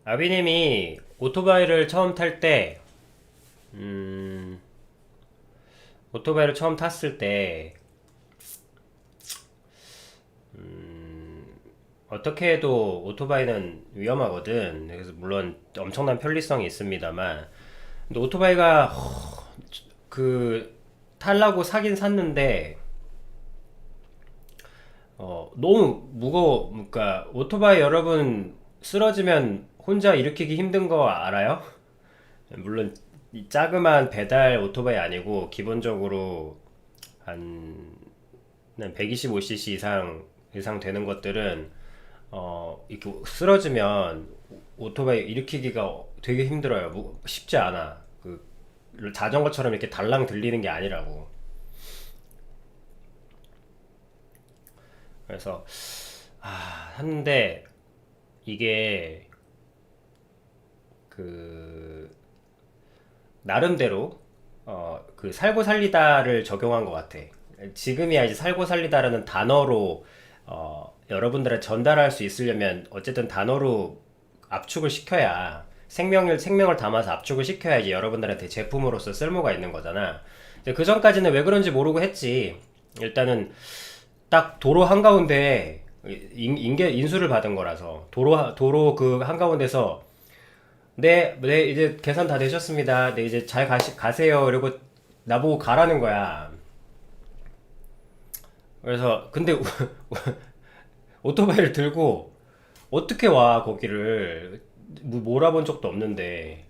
아비님이 오토바이를 처음 탈 때, 음, 오토바이를 처음 탔을 때, 어떻게 해도 오토바이는 위험하거든. 그래서 물론 엄청난 편리성이 있습니다만, 근데 오토바이가, 타려고 사긴 샀는데, 너무 무거워. 그러니까, 오토바이 여러분 쓰러지면 혼자 일으키기 힘든 거 알아요? 물론 이 자그마한 배달 오토바이 아니고 기본적으로 한 125cc 이상 되는 것들은 이렇게 쓰러지면 오토바이 일으키기가 되게 힘들어요. 쉽지 않아. 자전거처럼 이렇게 달랑 들리는 게 아니라고. 그래서 하는데 이게 그 나름대로 살고 살리다를 적용한 것 같아. 지금이야 이제 살고 살리다라는 단어로 여러분들에 전달할 수 있으려면 어쨌든 단어로 압축을 시켜야 생명을 담아서 압축을 시켜야지 여러분들한테 제품으로서 쓸모가 있는 거잖아. 그 전까지는 왜 그런지 모르고 했지. 일단은 딱 도로 한가운데 인수를 받은 거라서 도로 그 한가운데서 네, 이제 계산 다 되셨습니다. 네, 이제 잘 가세요. 이러고 나보고 가라는 거야. 그래서, 근데 오토바이를 들고 어떻게 와, 거기를. 몰아본 적도 없는데.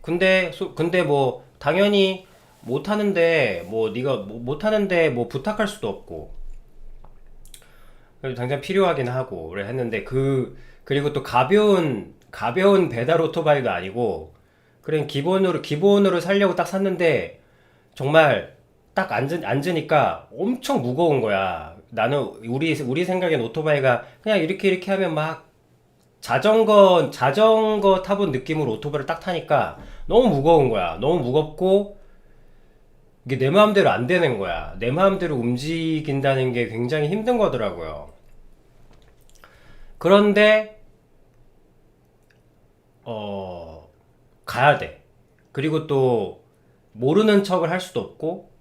근데 뭐, 당연히 못하는데, 뭐, 네가 못하는데 뭐 부탁할 수도 없고. 그래서 당장 필요하긴 하고, 그래 했는데, 그리고 또 가벼운 배달 오토바이가 아니고, 그냥 기본으로 살려고 딱 샀는데, 정말 딱 앉으니까 엄청 무거운 거야. 나는 우리 생각엔 오토바이가 그냥 이렇게 하면 막 자전거 타본 느낌으로 오토바이를 딱 타니까 너무 무거운 거야. 너무 무겁고 이게 내 마음대로 안 되는 거야. 내 마음대로 움직인다는 게 굉장히 힘든 거더라고요. 그런데 가야 돼. 그리고 또 모르는 척을 할 수도 없고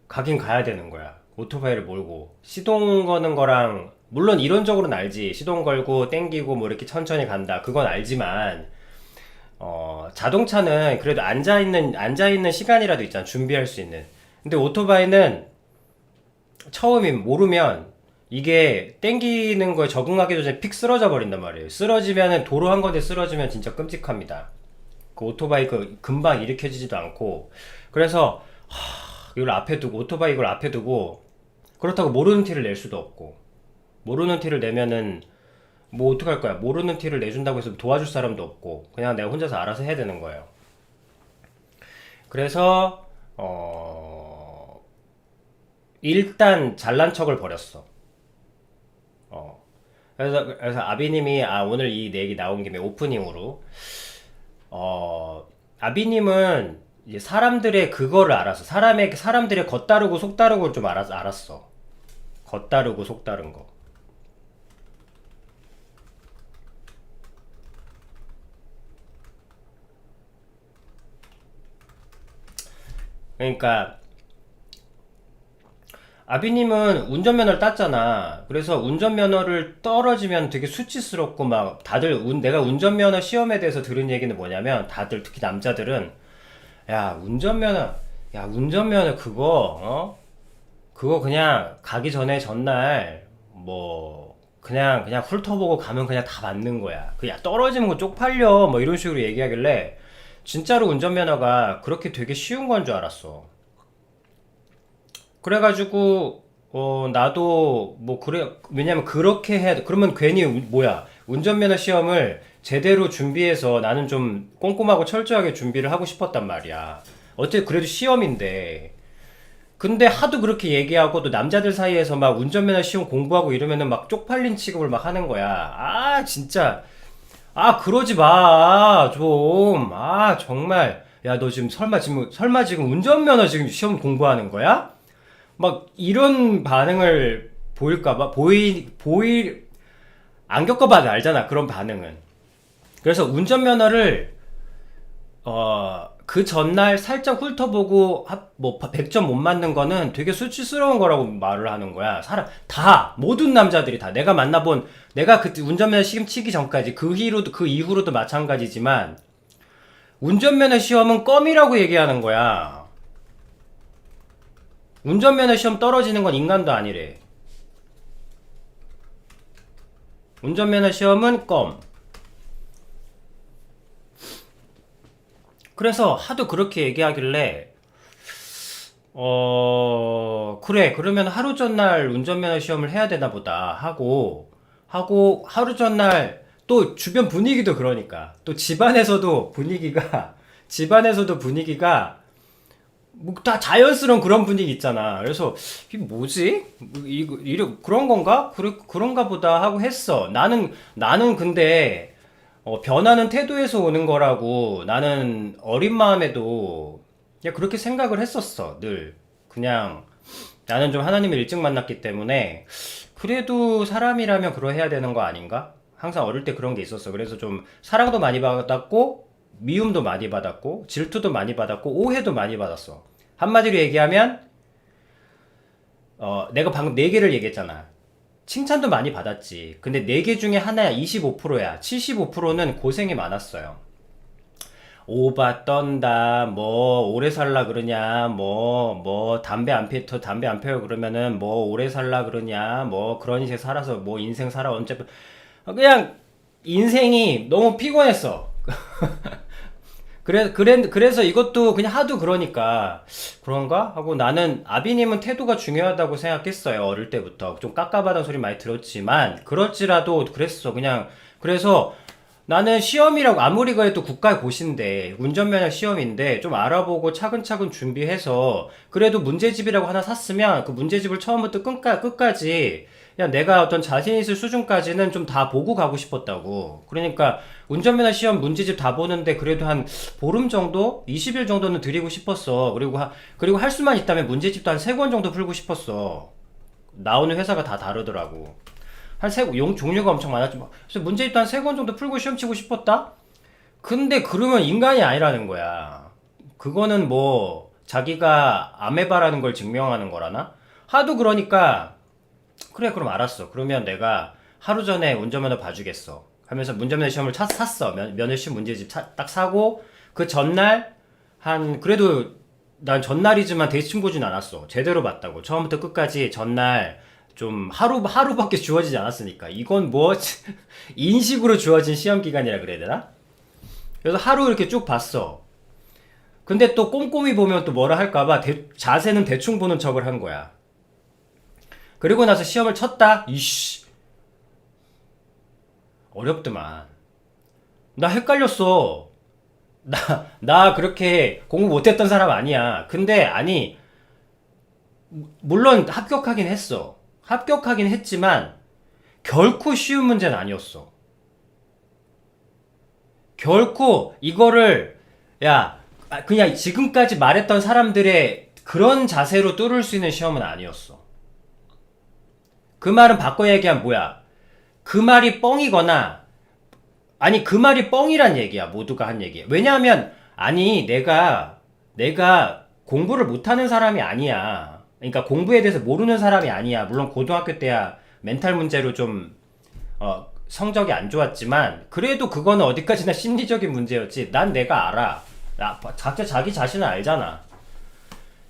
가긴 가야 되는 거야. 오토바이를 몰고. 시동 거는 거랑, 물론 이론적으로는 알지. 시동 걸고, 땡기고, 뭐 이렇게 천천히 간다. 그건 알지만, 자동차는 그래도 앉아있는 시간이라도 있잖아. 준비할 수 있는. 근데 오토바이는 처음이면 모르면, 이게 땡기는 거에 적응하기도 전에 픽 쓰러져 버린단 말이에요. 쓰러지면은 도로 한 건데 쓰러지면 진짜 끔찍합니다. 그 오토바이 금방 일으켜지지도 않고. 그래서, 이걸 앞에 두고 오토바이 이걸 앞에 두고 그렇다고 모르는 티를 낼 수도 없고 모르는 티를 내면은 뭐 어떡할 거야. 모르는 티를 내준다고 해서 도와줄 사람도 없고 그냥 내가 혼자서 알아서 해야 되는 거예요. 그래서 일단 잘난 척을 벌였어. 그래서 아비님이 오늘 이 얘기 나온 김에 오프닝으로 아비님은 이제 사람들의 그거를 알았어. 사람들의 겉다르고 속다르고 좀 알았어. 겉다르고 속다른 거. 그러니까 아비님은 운전면허를 땄잖아. 그래서 운전면허를 떨어지면 되게 수치스럽고 막 다들 내가 운전면허 시험에 대해서 들은 얘기는 뭐냐면 다들 특히 남자들은 야 운전면허 야 운전면허 그거 그냥 가기 전에 전날 뭐 그냥 훑어보고 가면 그냥 다 맞는 거야. 그 야 떨어지는 거 쪽팔려 뭐 이런 식으로 얘기하길래 진짜로 운전면허가 그렇게 되게 쉬운 건 줄 알았어. 그래가지고 나도 뭐 그래 왜냐면 그렇게 해야 돼. 그러면 괜히 뭐야 운전면허 시험을 제대로 준비해서 나는 좀 꼼꼼하고 철저하게 준비를 하고 싶었단 말이야. 어째 그래도 시험인데 근데 하도 그렇게 얘기하고 또 남자들 사이에서 막 운전면허 시험 공부하고 이러면은 막 쪽팔린 취급을 막 하는 거야. 진짜. 그러지 마. 좀. 정말. 야, 너 지금 설마 지금 운전면허 지금 시험 공부하는 거야? 막 이런 반응을 보일까봐 안 겪어봐도 알잖아 그런 반응은. 그래서 운전면허를 그 전날 살짝 훑어보고 뭐 100점 못 맞는 거는 되게 수치스러운 거라고 말을 하는 거야. 모든 남자들이 다 내가 만나본, 내가 그때 운전면허 시험 치기 전까지 그 이후로도 마찬가지지만 운전면허 시험은 껌이라고 얘기하는 거야. 운전면허 시험 떨어지는 건 인간도 아니래. 운전면허 시험은 껌. 그래서 하도 그렇게 얘기하길래 그래 그러면 하루 전날 운전면허 시험을 해야 되나 보다 하고 하루 전날 또 주변 분위기도 그러니까 또 집안에서도 분위기가 뭐 다 자연스러운 그런 분위기 있잖아. 그래서 이게 뭐지? 그런 건가? 그런가 보다 하고 했어. 나는 근데 변하는 태도에서 오는 거라고 나는 어린 마음에도 그냥 그렇게 생각을 했었어. 늘 그냥 나는 좀 하나님을 일찍 만났기 때문에 그래도 사람이라면 그러해야 되는 거 아닌가? 항상 어릴 때 그런 게 있었어. 그래서 좀 사랑도 많이 받았고 미움도 많이 받았고 질투도 많이 받았고 오해도 많이 받았어. 한마디로 얘기하면 내가 방금 네 개를 얘기했잖아. 칭찬도 많이 받았지. 근데 네 개 중에 하나야 25%야. 75%는 고생이 많았어요. 오바 떤다, 뭐, 오래 살라 그러냐, 담배 안 피워 그러면은, 뭐, 오래 살라 그러냐, 뭐, 그런 인생 살아서, 뭐, 인생 살아, 언제, 그냥, 인생이 너무 피곤했어. 그래서 이것도 그냥 하도 그러니까 그런가? 하고 나는 아비님은 태도가 중요하다고 생각했어요. 어릴 때부터. 좀 깝깝하다는 소리 많이 들었지만, 그럴지라도 그랬어. 그냥, 그래서 나는 시험이라고 아무리 그래도 국가의 고시인데, 운전면허 시험인데, 좀 알아보고 차근차근 준비해서, 그래도 문제집이라고 하나 샀으면, 그 문제집을 처음부터 끝까지, 그냥 내가 어떤 자신 있을 수준까지는 좀 다 보고 가고 싶었다고. 그러니까, 운전면허 시험 문제집 다 보는데 그래도 한 보름 정도? 20일 정도는 드리고 싶었어. 그리고 할 수만 있다면 문제집도 한 3권 정도 풀고 싶었어. 나오는 회사가 다 다르더라고. 종류가 엄청 많았지만. 그래서 문제집도 한 3권 정도 풀고 시험 치고 싶었다? 근데 그러면 인간이 아니라는 거야. 그거는 뭐, 자기가 아메바라는 걸 증명하는 거라나? 하도 그러니까, 그래, 그럼 알았어. 그러면 내가 하루 전에 운전면허 봐주겠어. 하면서 운전면허 시험을 샀어. 면허시험 문제집 딱 사고, 그 전날, 그래도 난 전날이지만 대충 보진 않았어. 제대로 봤다고. 처음부터 끝까지 전날 좀 하루밖에 주어지지 않았으니까. 이건 뭐, 인식으로 주어진 시험 기간이라 그래야 되나? 그래서 하루 이렇게 쭉 봤어. 근데 또 꼼꼼히 보면 또 뭐라 할까봐 자세는 대충 보는 척을 한 거야. 그리고 나서 시험을 쳤다? 이씨. 어렵더만. 나 헷갈렸어. 나 그렇게 공부 못했던 사람 아니야. 근데, 아니, 물론 합격하긴 했어. 합격하긴 했지만, 결코 쉬운 문제는 아니었어. 결코 이거를, 그냥 지금까지 말했던 사람들의 그런 자세로 뚫을 수 있는 시험은 아니었어. 그 말은 바꿔 얘기하면 뭐야? 그 말이 뻥이거나, 아니, 그 말이 뻥이란 얘기야. 모두가 한 얘기야. 왜냐하면, 아니, 내가 공부를 못하는 사람이 아니야. 그러니까 공부에 대해서 모르는 사람이 아니야. 물론 고등학교 때야 멘탈 문제로 좀, 성적이 안 좋았지만, 그래도 그거는 어디까지나 심리적인 문제였지. 난 내가 알아. 각자 자기 자신을 알잖아.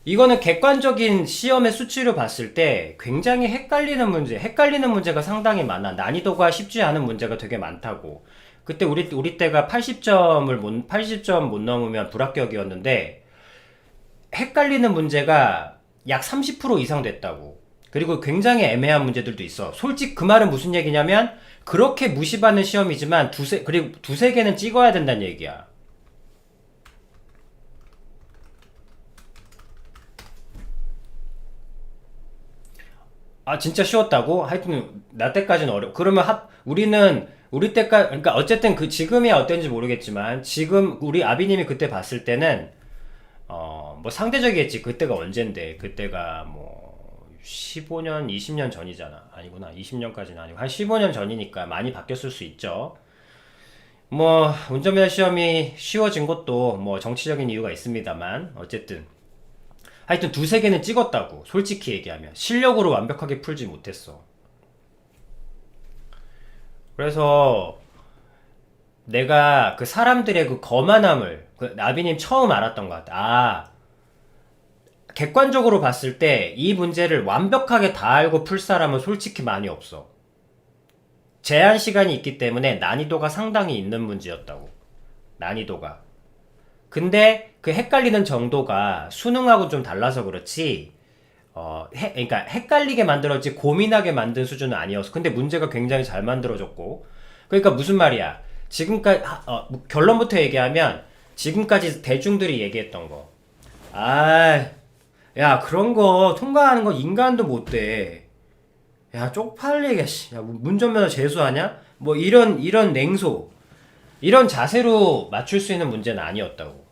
이거는 객관적인 시험의 수치를 봤을 때 굉장히 헷갈리는 문제가 상당히 많아. 난이도가 쉽지 않은 문제가 되게 많다고. 그때 우리 때가 80점 못 넘으면 불합격이었는데, 헷갈리는 문제가 약 30% 이상 됐다고. 그리고 굉장히 애매한 문제들도 있어. 솔직히 그 말은 무슨 얘기냐면, 그렇게 무시받는 시험이지만 그리고 두세 개는 찍어야 된다는 얘기야. 진짜 쉬웠다고? 하여튼 나 때까지는 그러면 우리 때까 그러니까 어쨌든 지금이야 어땠는지 모르겠지만 지금 우리 아비님이 그때 봤을 때는 뭐 상대적이겠지. 그때가 언젠데. 그때가 뭐 15년, 20년 전이잖아. 아니구나. 20년까지는 아니고 한 15년 전이니까 많이 바뀌었을 수 있죠. 뭐 운전면허 시험이 쉬워진 것도 뭐 정치적인 이유가 있습니다만 어쨌든 하여튼 두세 개는 찍었다고. 솔직히 얘기하면 실력으로 완벽하게 풀지 못했어. 그래서 내가 그 사람들의 그 거만함을 나비님 처음 알았던 것 같아. 객관적으로 봤을 때 이 문제를 완벽하게 다 알고 풀 사람은 솔직히 많이 없어. 제한 시간이 있기 때문에 난이도가 상당히 있는 문제였다고. 난이도가. 근데 그 헷갈리는 정도가 수능하고 좀 달라서 그렇지, 그러니까 헷갈리게 만들었지 고민하게 만든 수준은 아니었어. 근데 문제가 굉장히 잘 만들어졌고. 그러니까 무슨 말이야. 지금까지, 결론부터 얘기하면 지금까지 대중들이 얘기했던 거. 야, 그런 거 통과하는 거 인간도 못 돼. 야, 쪽팔리게, 씨. 야, 운전면허 재수하냐? 뭐, 이런 냉소. 이런 자세로 맞출 수 있는 문제는 아니었다고.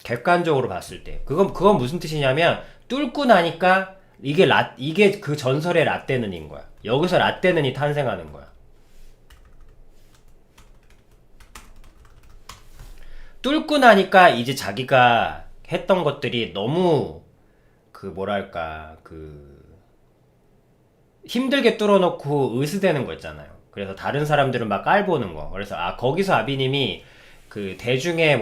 객관적으로 봤을 때. 그건 무슨 뜻이냐면, 뚫고 나니까, 이게 그 전설의 라떼는인 거야. 여기서 라떼는이 탄생하는 거야. 뚫고 나니까 이제 자기가 했던 것들이 너무, 힘들게 뚫어놓고 으스대는 거 있잖아요. 그래서 다른 사람들은 막 깔보는 거. 그래서 거기서 아비님이 그 대중의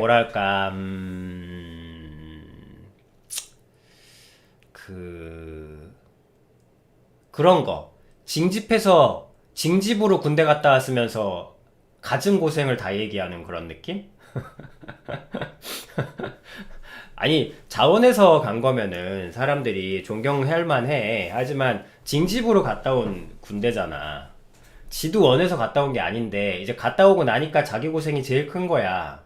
그런 거 징집으로 군대 갔다 왔으면서 갖은 고생을 다 얘기하는 그런 느낌? 아니, 자원에서 간 거면은 사람들이 존경할 만해. 하지만 징집으로 갔다 온 군대잖아. 지도 원에서 갔다 온 게 아닌데 이제 갔다 오고 나니까 자기 고생이 제일 큰 거야.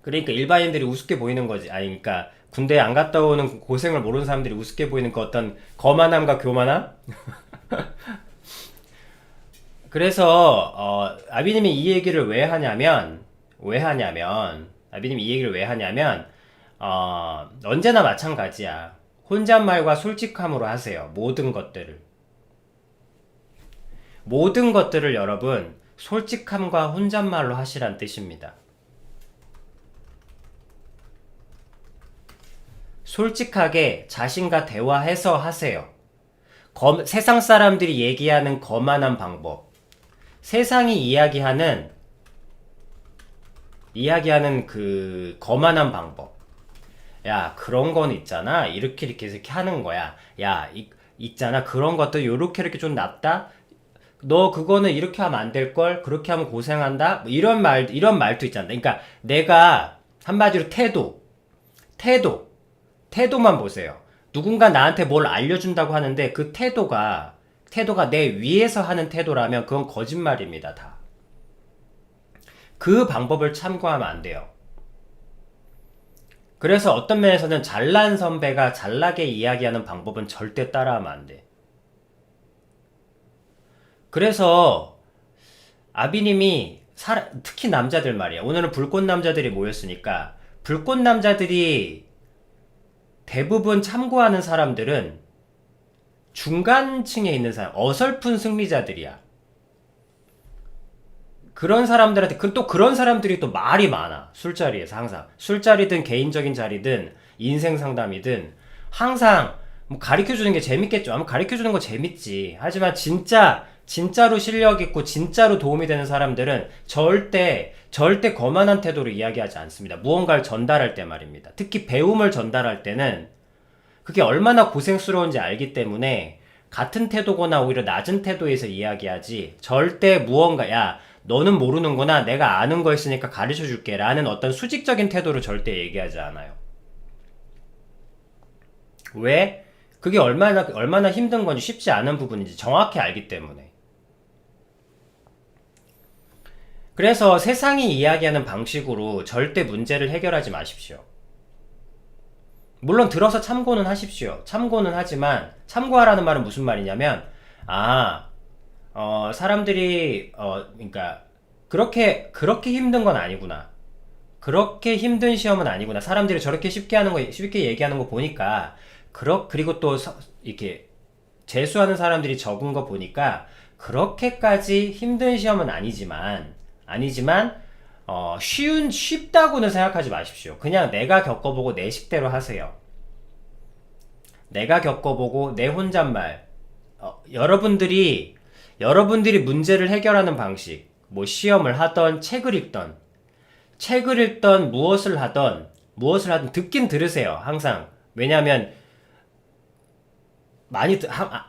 그러니까 일반인들이 우습게 보이는 거지. 아니, 그러니까 군대 안 갔다 오는 고생을 모르는 사람들이 우습게 보이는 그 어떤 거만함과 교만함? 그래서 아비님이 이 얘기를 아비님이 이 얘기를 왜 하냐면, 언제나 마찬가지야. 혼잣말과 솔직함으로 하세요. 모든 것들을 여러분, 솔직함과 혼잣말로 하시란 뜻입니다. 솔직하게 자신과 대화해서 하세요. 세상 사람들이 얘기하는 거만한 방법. 세상이 이야기하는 그 거만한 방법. 야, 그런 건 있잖아. 이렇게 하는 거야. 야, 있잖아. 그런 것도 이렇게 좀 낫다. 너 그거는 이렇게 하면 안 될걸? 그렇게 하면 고생한다? 뭐 이런 말도 있잖아. 그러니까 내가 한마디로 태도만 보세요. 누군가 나한테 뭘 알려준다고 하는데 그 태도가 내 위에서 하는 태도라면 그건 거짓말입니다, 다. 그 방법을 참고하면 안 돼요. 그래서 어떤 면에서는 잘난 선배가 잘나게 이야기하는 방법은 절대 따라하면 안 돼. 그래서 아비님이 특히 남자들 말이야. 오늘은 불꽃 남자들이 모였으니까 불꽃 남자들이 대부분 참고하는 사람들은 중간층에 있는 사람, 어설픈 승리자들이야. 그런 사람들한테 또 그런 사람들이 또 말이 많아. 술자리에서 항상 술자리든 개인적인 자리든 인생 상담이든 항상 뭐 가르쳐주는 게 재밌겠죠. 아마 가르쳐주는 거 재밌지. 하지만 진짜로 실력 있고 진짜로 도움이 되는 사람들은 절대 거만한 태도로 이야기하지 않습니다. 무언가를 전달할 때 말입니다. 특히 배움을 전달할 때는 그게 얼마나 고생스러운지 알기 때문에 같은 태도거나 오히려 낮은 태도에서 이야기하지, 절대 야, 너는 모르는구나. 내가 아는 거 있으니까 가르쳐 줄게. 라는 어떤 수직적인 태도로 절대 얘기하지 않아요. 왜? 그게 얼마나 힘든 건지, 쉽지 않은 부분인지 정확히 알기 때문에. 그래서 세상이 이야기하는 방식으로 절대 문제를 해결하지 마십시오. 물론 들어서 참고는 하십시오. 참고는 하지만, 참고하라는 말은 무슨 말이냐면, 사람들이 그러니까 그렇게 힘든 건 아니구나. 그렇게 힘든 시험은 아니구나. 사람들이 저렇게 쉽게 얘기하는 거 보니까 그리고 또 이렇게 재수하는 사람들이 적은 거 보니까 그렇게까지 힘든 시험은 아니지만 쉽다고는 생각하지 마십시오. 그냥 내가 겪어보고 내 식대로 하세요. 내가 겪어보고 내 혼잣말. 여러분들이 문제를 해결하는 방식, 뭐 시험을 하던 책을 읽던 무엇을 하던 듣긴 들으세요. 항상. 왜냐하면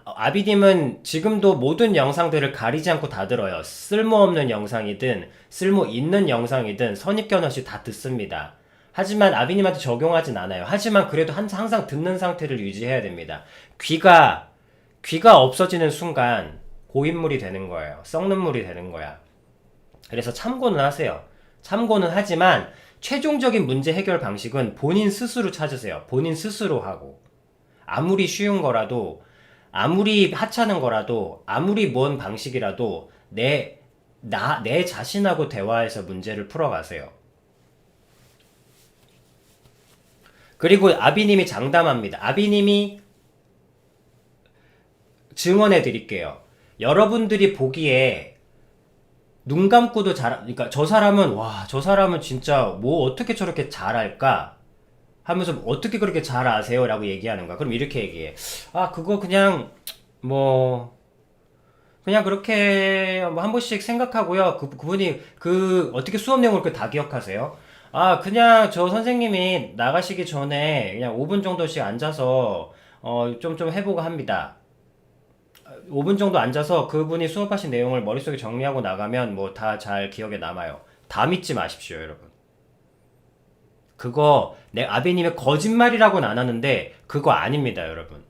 아비님은 지금도 모든 영상들을 가리지 않고 다 들어요. 쓸모없는 영상이든 쓸모 있는 영상이든 선입견 없이 다 듣습니다. 하지만 아비님한테 적용하진 않아요. 하지만 그래도 항상 듣는 상태를 유지해야 됩니다. 귀가 없어지는 순간 고인물이 되는 거예요. 썩는 물이 되는 거야. 그래서 참고는 하세요. 참고는 하지만 최종적인 문제 해결 방식은 본인 스스로 찾으세요. 본인 스스로 하고. 아무리 쉬운 거라도, 아무리 하찮은 거라도, 아무리 먼 방식이라도 내 자신하고 대화해서 문제를 풀어가세요. 그리고 아비님이 장담합니다. 아비님이 증언해 드릴게요. 여러분들이 보기에 눈 감고도 그러니까 저 사람은 진짜 뭐 어떻게 저렇게 잘할까? 하면서 어떻게 그렇게 잘 아세요? 라고 얘기하는 거야. 그럼 이렇게 얘기해. 그거 그냥, 그냥 그렇게 한 번씩 생각하고요. 그분이 어떻게 수업 내용을 그렇게 다 기억하세요? 그냥 저 선생님이 나가시기 전에 그냥 5분 정도씩 앉아서, 좀 해보고 합니다. 5분 정도 앉아서 그분이 수업하신 내용을 머릿속에 정리하고 나가면 뭐 다 잘 기억에 남아요. 다 믿지 마십시오, 여러분. 그거 내 아비님의 거짓말이라고는 안 하는데 그거 아닙니다, 여러분.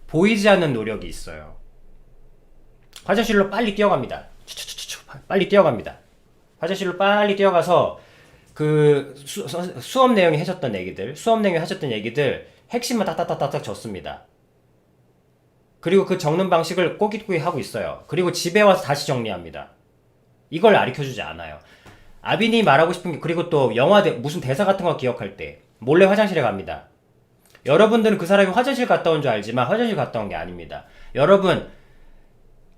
보이지 않는 노력이 있어요. 화장실로 빨리 뛰어갑니다. 빨리 뛰어갑니다. 화장실로 빨리 뛰어가서 수업 내용에 하셨던 얘기들 핵심만 딱딱딱딱 적습니다. 그리고 그 적는 방식을 꼬깃꼬깃 하고 있어요. 그리고 집에 와서 다시 정리합니다. 이걸 가르쳐주지 않아요. 아빈이 말하고 싶은 게, 그리고 또 무슨 대사 같은 거 기억할 때 몰래 화장실에 갑니다. 여러분들은 그 사람이 화장실 갔다 온 줄 알지만 화장실 갔다 온 게 아닙니다. 여러분,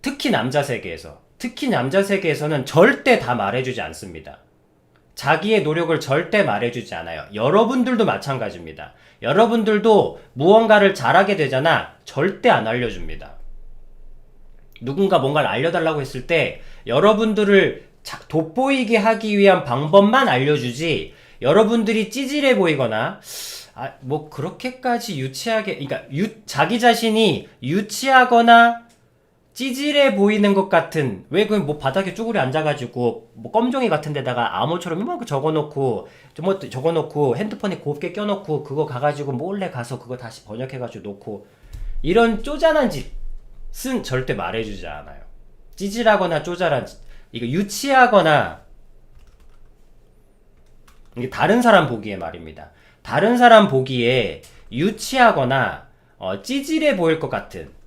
특히 남자 세계에서는 절대 다 말해주지 않습니다. 자기의 노력을 절대 말해주지 않아요. 여러분들도 마찬가지입니다. 여러분들도 무언가를 잘하게 되잖아. 절대 안 알려줍니다. 누군가 뭔가를 알려달라고 했을 때 여러분들을 돋보이게 하기 위한 방법만 알려주지, 여러분들이 찌질해 보이거나 뭐 그렇게까지 유치하게, 그러니까 자기 자신이 유치하거나 찌질해 보이는 것 같은, 왜 그 뭐 바닥에 쭈그려 앉아가지고 뭐 껌종이 같은 데다가 암호처럼 이만큼 적어놓고 핸드폰에 곱게 껴놓고 그거 가가지고 몰래 가서 그거 다시 번역해가지고 놓고, 이런 쪼잔한 짓은 절대 말해주지 않아요. 찌질하거나 쪼잔한 짓, 이거 유치하거나, 이게 다른 사람 보기에 말입니다. 다른 사람 보기에 유치하거나 찌질해 보일 것 같은,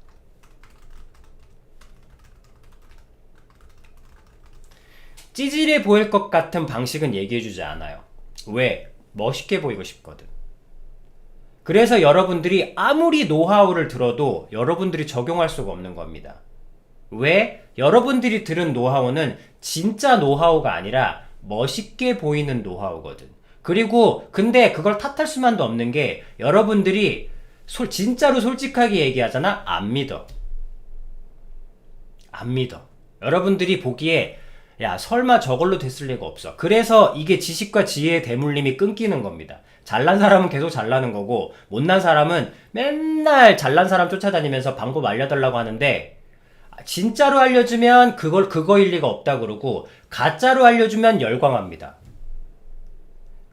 방식은 얘기해주지 않아요. 왜? 멋있게 보이고 싶거든. 그래서 여러분들이 아무리 노하우를 들어도 여러분들이 적용할 수가 없는 겁니다. 왜? 여러분들이 들은 노하우는 진짜 노하우가 아니라 멋있게 보이는 노하우거든. 그리고 근데 그걸 탓할 수만도 없는 게, 여러분들이 진짜로 솔직하게 얘기하잖아? 안 믿어. 여러분들이 보기에 야, 설마 저걸로 됐을 리가 없어. 그래서 이게 지식과 지혜의 대물림이 끊기는 겁니다. 잘난 사람은 계속 잘나는 거고, 못난 사람은 맨날 잘난 사람 쫓아다니면서 방법 알려달라고 하는데, 진짜로 알려주면 그거일 리가 없다 그러고, 가짜로 알려주면 열광합니다.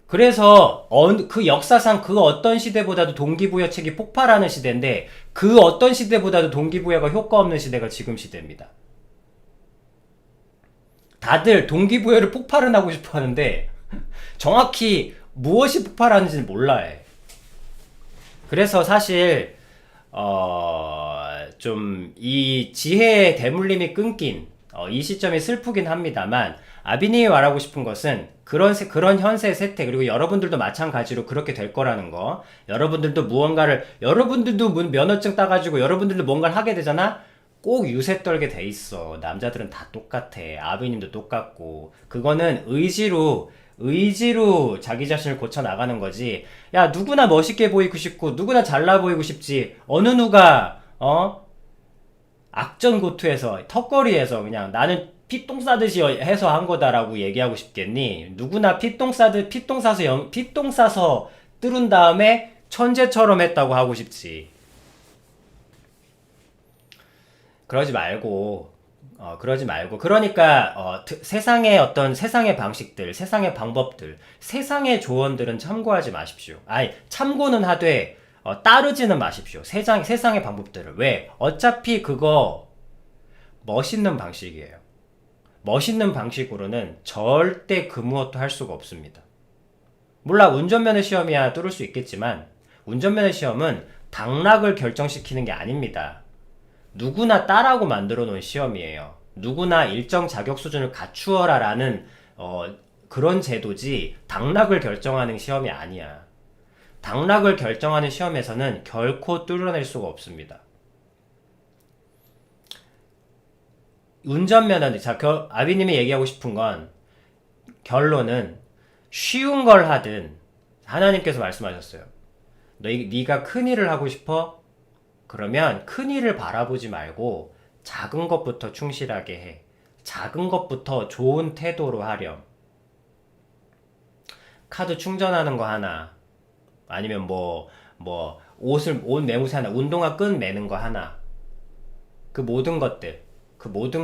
그래서 그 역사상 그 어떤 시대보다도 동기부여책이 폭발하는 시대인데, 그 어떤 시대보다도 동기부여가 효과 없는 시대가 지금 시대입니다. 다들 동기부여를 폭발은 하고 싶어 하는데 정확히 무엇이 폭발하는지는 몰라요. 그래서 사실 좀 이 지혜의 대물림이 끊긴 이 시점이 슬프긴 합니다만, 아비님이 말하고 싶은 것은 그런 현세 세태, 그리고 여러분들도 마찬가지로 그렇게 될 거라는 거. 여러분들도 면허증 따가지고 여러분들도 뭔가를 하게 되잖아? 꼭 유세 떨게 돼 있어. 남자들은 다 똑같아. 아비님도 똑같고. 그거는 의지로 자기 자신을 고쳐 나가는 거지. 야, 누구나 멋있게 보이고 싶고, 누구나 잘나 보이고 싶지. 어느 누가, 악전고투에서, 턱걸이에서 그냥 나는 피똥 싸듯이 해서 한 거다라고 얘기하고 싶겠니? 누구나 피똥 싸서 뚫은 다음에 천재처럼 했다고 하고 싶지. 그러지 말고, 그러니까, 세상의 방식들, 세상의 방법들, 세상의 조언들은 참고하지 마십시오. 아니, 참고는 하되, 따르지는 마십시오. 세상의 방법들을. 왜? 어차피 그거, 멋있는 방식이에요. 멋있는 방식으로는 절대 그 무엇도 할 수가 없습니다. 몰라, 운전면허 시험이야 뚫을 수 있겠지만, 운전면허 시험은 당락을 결정시키는 게 아닙니다. 누구나 따라고 만들어 놓은 시험이에요. 누구나 일정 자격 수준을 갖추어라라는 그런 제도지 당락을 결정하는 시험이 아니야. 당락을 결정하는 시험에서는 결코 뚫어낼 수가 없습니다. 운전면허, 아비님이 얘기하고 싶은 건 결론은 쉬운 걸 하든 하나님께서 말씀하셨어요. 네가 큰 일을 하고 싶어? 그러면 큰 일을 바라보지 말고 작은 것부터 충실하게 해. 작은 것부터 좋은 태도로 하렴. 카드 충전하는 거 하나, 아니면 옷 매무새 하나, 운동화 끈 매는 거 하나. 그 모든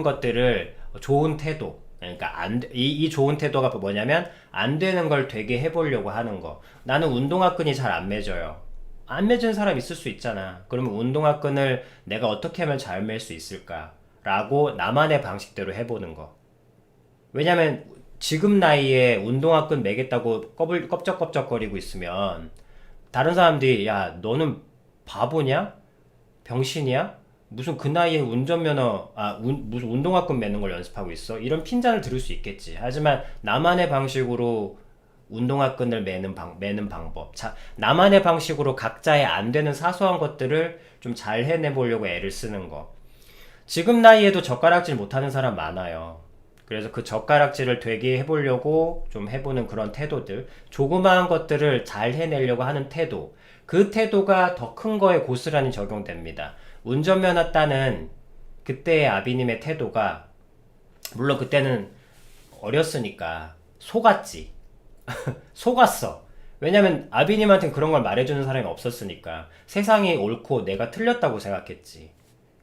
것들을 좋은 태도. 그러니까 이 좋은 태도가 뭐냐면 안 되는 걸 되게 해보려고 하는 거. 나는 운동화 끈이 잘 안 매져요. 안 맺은 사람 있을 수 있잖아. 그러면 운동화 끈을 내가 어떻게 하면 잘 맬 수 있을까? 라고 나만의 방식대로 해보는 거. 왜냐면 지금 나이에 운동화 끈 매겠다고 껍적껍적거리고 있으면 다른 사람들이 야, 너는 바보냐? 병신이야? 무슨 그 나이에 무슨 운동화 끈 매는 걸 연습하고 있어? 이런 핀잔을 들을 수 있겠지. 하지만 나만의 방식으로 운동화 끈을 매는 방법. 나만의 방식으로 각자의 안 되는 사소한 것들을 좀 잘 해내보려고 애를 쓰는 거. 지금 나이에도 젓가락질 못하는 사람 많아요. 그래서 그 젓가락질을 되게 해보려고 좀 해보는 그런 태도들. 조그마한 것들을 잘 해내려고 하는 태도. 그 태도가 더 큰 거에 고스란히 적용됩니다. 운전면허 따는 그때의 아비님의 태도가, 물론 그때는 어렸으니까 속았지. 속았어. 왜냐면 아비님한테는 그런 걸 말해주는 사람이 없었으니까. 세상이 옳고 내가 틀렸다고 생각했지.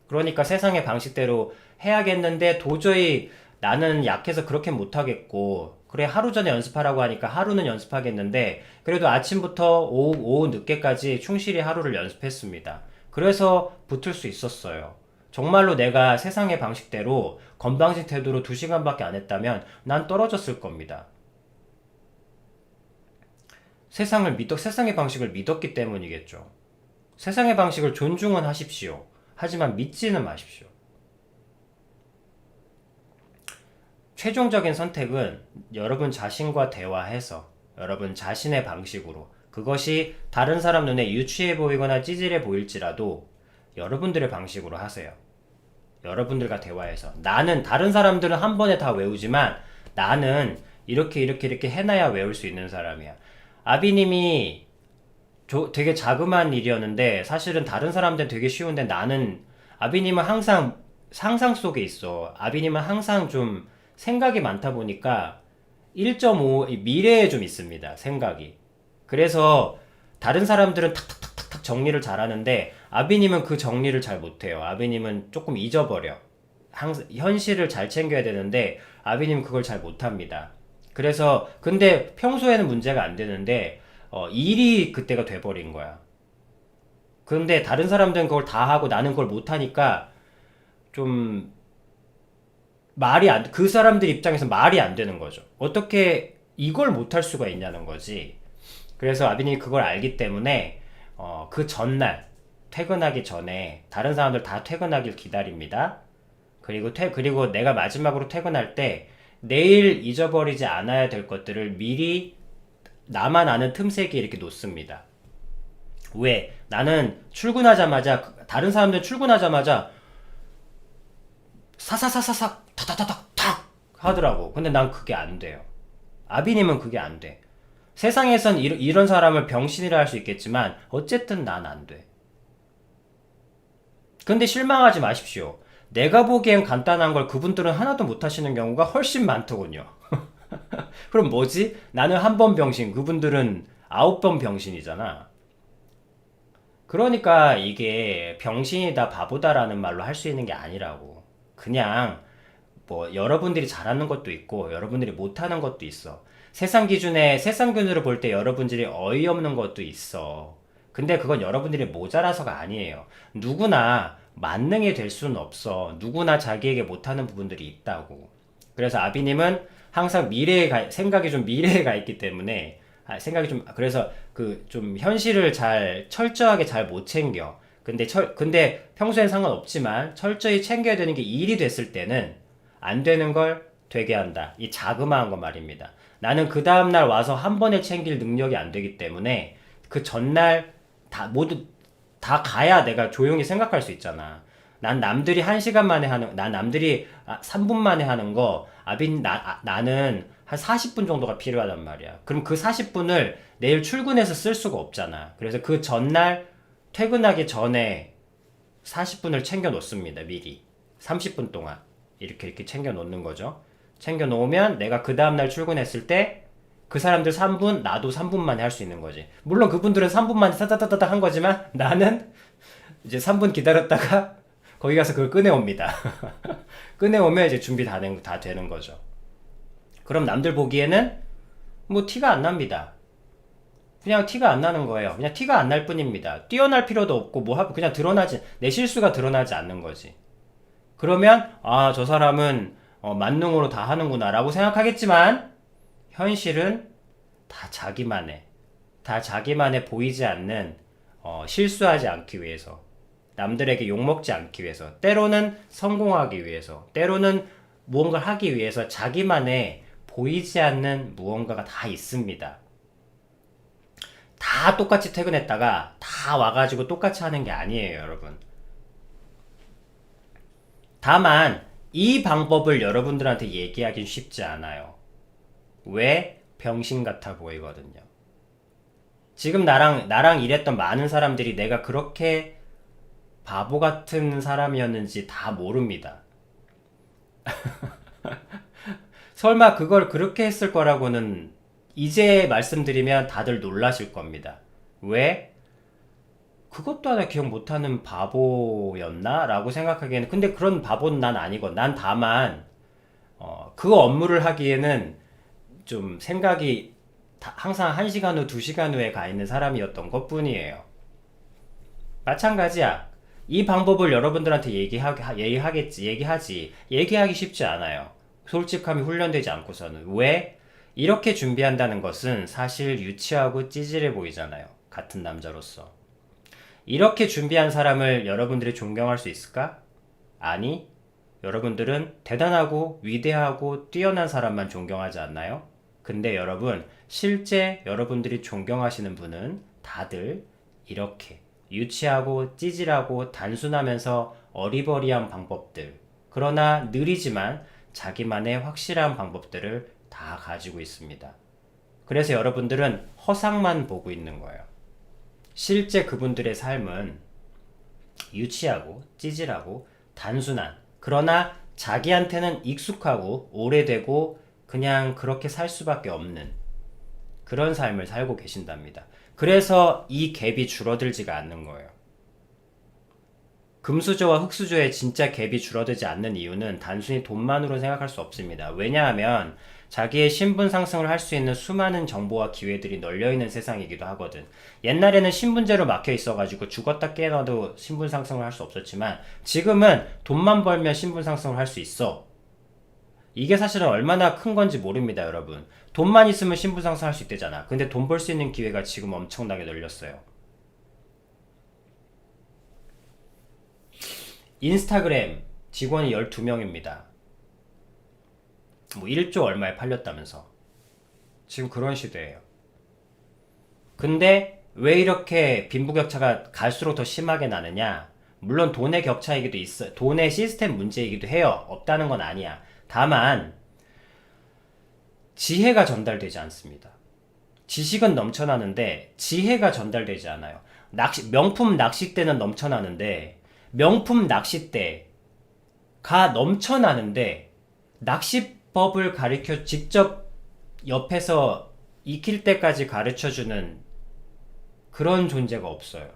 그러니까 세상의 방식대로 해야겠는데 도저히 나는 약해서 그렇게 못하겠고, 그래 하루 전에 연습하라고 하니까 하루는 연습하겠는데 그래도 아침부터 오후 늦게까지 충실히 하루를 연습했습니다. 그래서 붙을 수 있었어요. 정말로 내가 세상의 방식대로 건방진 태도로 2시간밖에 안 했다면 난 떨어졌을 겁니다. 세상의 방식을 믿었기 때문이겠죠. 세상의 방식을 존중은 하십시오. 하지만 믿지는 마십시오. 최종적인 선택은 여러분 자신과 대화해서 여러분 자신의 방식으로, 그것이 다른 사람 눈에 유치해 보이거나 찌질해 보일지라도 여러분들의 방식으로 하세요. 여러분들과 대화해서. 다른 사람들은 한 번에 다 외우지만 나는 이렇게 해놔야 외울 수 있는 사람이야. 아비님이 되게 자그마한 일이었는데 사실은 다른 사람들은 되게 쉬운데 아비님은 항상 상상 속에 있어. 아비님은 항상 좀 생각이 많다 보니까 1.5 미래에 좀 있습니다. 생각이. 그래서 다른 사람들은 탁탁탁탁 정리를 잘하는데 아비님은 그 정리를 잘 못해요. 아비님은 조금 잊어버려. 항상 현실을 잘 챙겨야 되는데 아비님은 그걸 잘 못합니다. 그래서 근데 평소에는 문제가 안 되는데 일이 그때가 돼버린 거야. 근데 다른 사람들은 그걸 다 하고 나는 그걸 못하니까 좀 그 사람들 입장에서 말이 안 되는 거죠. 어떻게 이걸 못할 수가 있냐는 거지. 그래서 아비님이 그걸 알기 때문에 그 전날 퇴근하기 전에 다른 사람들 다 퇴근하길 기다립니다. 그리고 내가 마지막으로 퇴근할 때 내일 잊어버리지 않아야 될 것들을 미리 나만 아는 틈새에 이렇게 놓습니다. 왜? 나는 출근하자마자, 다른 사람들은 출근하자마자 사사사사삭 타타타닥 탁 하더라고. 근데 난 그게 안 돼요. 아비님은 그게 안 돼. 세상에선 이런 사람을 병신이라 할 수 있겠지만 어쨌든 난 안 돼. 근데 실망하지 마십시오. 내가 보기엔 간단한 걸 그분들은 하나도 못 하시는 경우가 훨씬 많더군요. 그럼 뭐지? 나는 한 번 병신, 그분들은 9번 병신이잖아. 그러니까 이게 병신이다 바보다라는 말로 할 수 있는 게 아니라고. 그냥 뭐 여러분들이 잘하는 것도 있고 여러분들이 못하는 것도 있어. 세상 기준으로 볼 때 여러분들이 어이없는 것도 있어. 근데 그건 여러분들이 모자라서가 아니에요. 누구나 만능이 될 수는 없어. 누구나 자기에게 못하는 부분들이 있다고. 그래서 아비님은 항상 생각이 좀 미래에 가 있기 때문에 생각이 좀 그래서 그 좀 현실을 잘 철저하게 잘 못 챙겨. 근데 평소엔 상관없지만 철저히 챙겨야 되는 게 일이 됐을 때는 안 되는 걸 되게 한다. 이 자그마한 거 말입니다. 나는 그 다음날 와서 한 번에 챙길 능력이 안 되기 때문에 그 전날 모두 다 가야 내가 조용히 생각할 수 있잖아. 난 남들이 3분 만에 하는 거, 나는 한 40분 정도가 필요하단 말이야. 그럼 그 40분을 내일 출근해서 쓸 수가 없잖아. 그래서 그 전날 퇴근하기 전에 40분을 챙겨 놓습니다. 미리. 30분 동안. 이렇게 챙겨 놓는 거죠. 챙겨 놓으면 내가 그 다음날 출근했을 때 그 사람들 3분, 나도 3분 만에 할 수 있는 거지. 물론 그분들은 3분 만에 따다다다 한 거지만 나는 이제 3분 기다렸다가 거기 가서 그걸 꺼내옵니다. 꺼내오면 이제 준비 다 되는 거죠. 그럼 남들 보기에는 뭐 티가 안 납니다. 그냥 티가 안 나는 거예요. 그냥 티가 안 날 뿐입니다. 뛰어날 필요도 없고 뭐 하고 그냥 내 실수가 드러나지 않는 거지. 그러면 저 사람은 만능으로 다 하는구나 라고 생각하겠지만 현실은 다 자기만의 보이지 않는 실수하지 않기 위해서, 남들에게 욕먹지 않기 위해서, 때로는 성공하기 위해서, 때로는 무언가를 하기 위해서 자기만의 보이지 않는 무언가가 다 있습니다. 다 똑같이 퇴근했다가 다 와가지고 똑같이 하는 게 아니에요, 여러분. 다만 이 방법을 여러분들한테 얘기하긴 쉽지 않아요. 왜? 병신 같아 보이거든요. 지금 나랑 일했던 많은 사람들이 내가 그렇게 바보 같은 사람이었는지 다 모릅니다. 설마 그걸 그렇게 했을 거라고는 이제 말씀드리면 다들 놀라실 겁니다. 왜? 그것도 하나 기억 못하는 바보였나? 라고 생각하기에는 근데 그런 바보는 난 아니고 난 다만 그 업무를 하기에는 좀 생각이 항상 1시간 후, 2시간 후에 가 있는 사람이었던 것 뿐이에요. 마찬가지야. 이 방법을 여러분들한테 얘기하지. 얘기하기 쉽지 않아요. 솔직함이 훈련되지 않고서는. 왜? 이렇게 준비한다는 것은 사실 유치하고 찌질해 보이잖아요. 같은 남자로서. 이렇게 준비한 사람을 여러분들이 존경할 수 있을까? 아니, 여러분들은 대단하고 위대하고 뛰어난 사람만 존경하지 않나요? 근데 여러분, 실제 여러분들이 존경하시는 분은 다들 이렇게 유치하고 찌질하고 단순하면서 어리버리한 방법들, 그러나 느리지만 자기만의 확실한 방법들을 다 가지고 있습니다. 그래서 여러분들은 허상만 보고 있는 거예요. 실제 그분들의 삶은 유치하고 찌질하고 단순한, 그러나 자기한테는 익숙하고 오래되고 그냥 그렇게 살 수밖에 없는 그런 삶을 살고 계신답니다. 그래서 이 갭이 줄어들지가 않는 거예요. 금수저와 흙수저의 진짜 갭이 줄어들지 않는 이유는 단순히 돈만으로 생각할 수 없습니다. 왜냐하면 자기의 신분 상승을 할 수 있는 수많은 정보와 기회들이 널려있는 세상이기도 하거든. 옛날에는 신분제로 막혀 있어가지고 죽었다 깨어나도 신분 상승을 할 수 없었지만 지금은 돈만 벌면 신분 상승을 할 수 있어. 이게 사실은 얼마나 큰 건지 모릅니다, 여러분. 돈만 있으면 신분 상승할 수 있대잖아. 근데 돈 벌 수 있는 기회가 지금 엄청나게 널렸어요. 인스타그램 직원이 12명입니다. 뭐 1조 얼마에 팔렸다면서. 지금 그런 시대예요. 근데 왜 이렇게 빈부격차가 갈수록 더 심하게 나느냐? 물론 돈의 격차이기도 있어. 돈의 시스템 문제이기도 해요. 없다는 건 아니야. 다만 지혜가 전달되지 않습니다. 지식은 넘쳐나는데 지혜가 전달되지 않아요. 명품 낚싯대는 넘쳐나는데 명품 낚싯대가 넘쳐나는데 낚시법을 가르쳐 직접 옆에서 익힐 때까지 가르쳐주는 그런 존재가 없어요.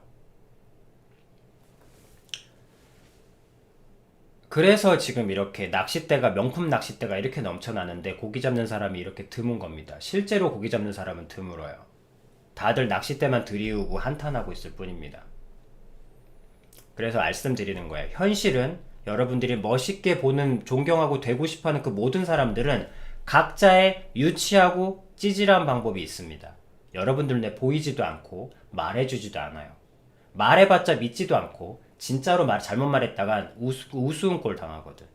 그래서 지금 이렇게 낚싯대가 명품 낚싯대가 이렇게 넘쳐나는데 고기 잡는 사람이 이렇게 드문 겁니다. 실제로 고기 잡는 사람은 드물어요. 다들 낚싯대만 들이우고 한탄하고 있을 뿐입니다. 그래서 말씀드리는 거예요. 현실은 여러분들이 멋있게 보는, 존경하고 되고 싶어하는 그 모든 사람들은 각자의 유치하고 찌질한 방법이 있습니다. 여러분들 눈에 보이지도 않고 말해주지도 않아요. 말해봤자 믿지도 않고 진짜로 잘못 말했다간 우스운 꼴 당하거든.